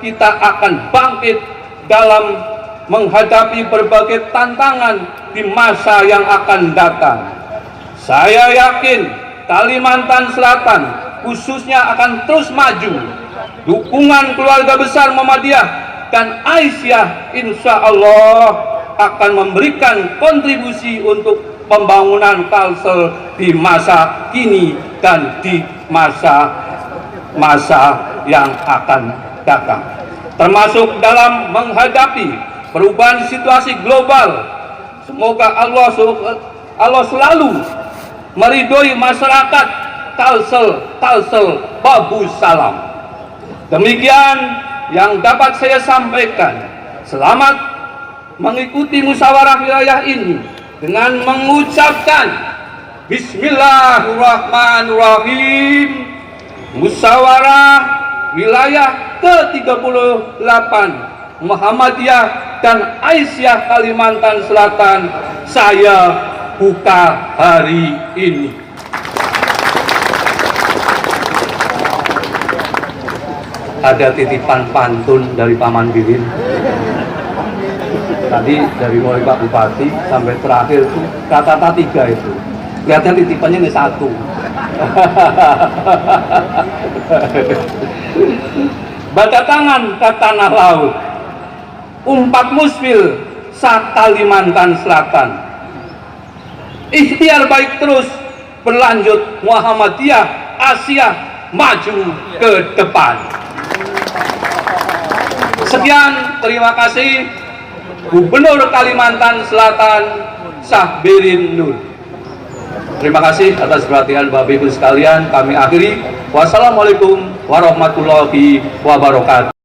Speaker 8: kita akan bangkit dalam menghadapi berbagai tantangan di masa yang akan datang. Saya yakin Kalimantan Selatan khususnya akan terus maju. Dukungan keluarga besar Muhammadiyah dan Aisyah insya Allah akan memberikan kontribusi untuk pembangunan Kalsel di masa kini dan di masa yang akan datang, termasuk dalam menghadapi perubahan situasi global. Semoga Allah selalu meridhoi masyarakat Kalsel Babu Salam. Demikian yang dapat saya sampaikan. Selamat mengikuti musyawarah wilayah ini dengan mengucapkan Bismillahirrahmanirrahim. Musyawarah wilayah ke-38 Muhammadiyah dan Aisyah Kalimantan Selatan saya buka hari ini. Ada titipan pantun dari Paman Bilin. Tadi dari mulai Pak Bupati sampai terakhir itu kata-kata 3 itu. Lihatnya titipannya ini 1. Baca tangan ke tanah laut, umpat musfil sa Kalimantan Selatan. Ikhtiar baik terus berlanjut, Muhammadiyah Asia maju ke depan. Sekian, terima kasih. Gubernur Kalimantan Selatan Syahbirin Nur. Terima kasih atas perhatian Bapak Ibu sekalian. Kami akhiri. Wassalamualaikum warahmatullahi wabarakatuh.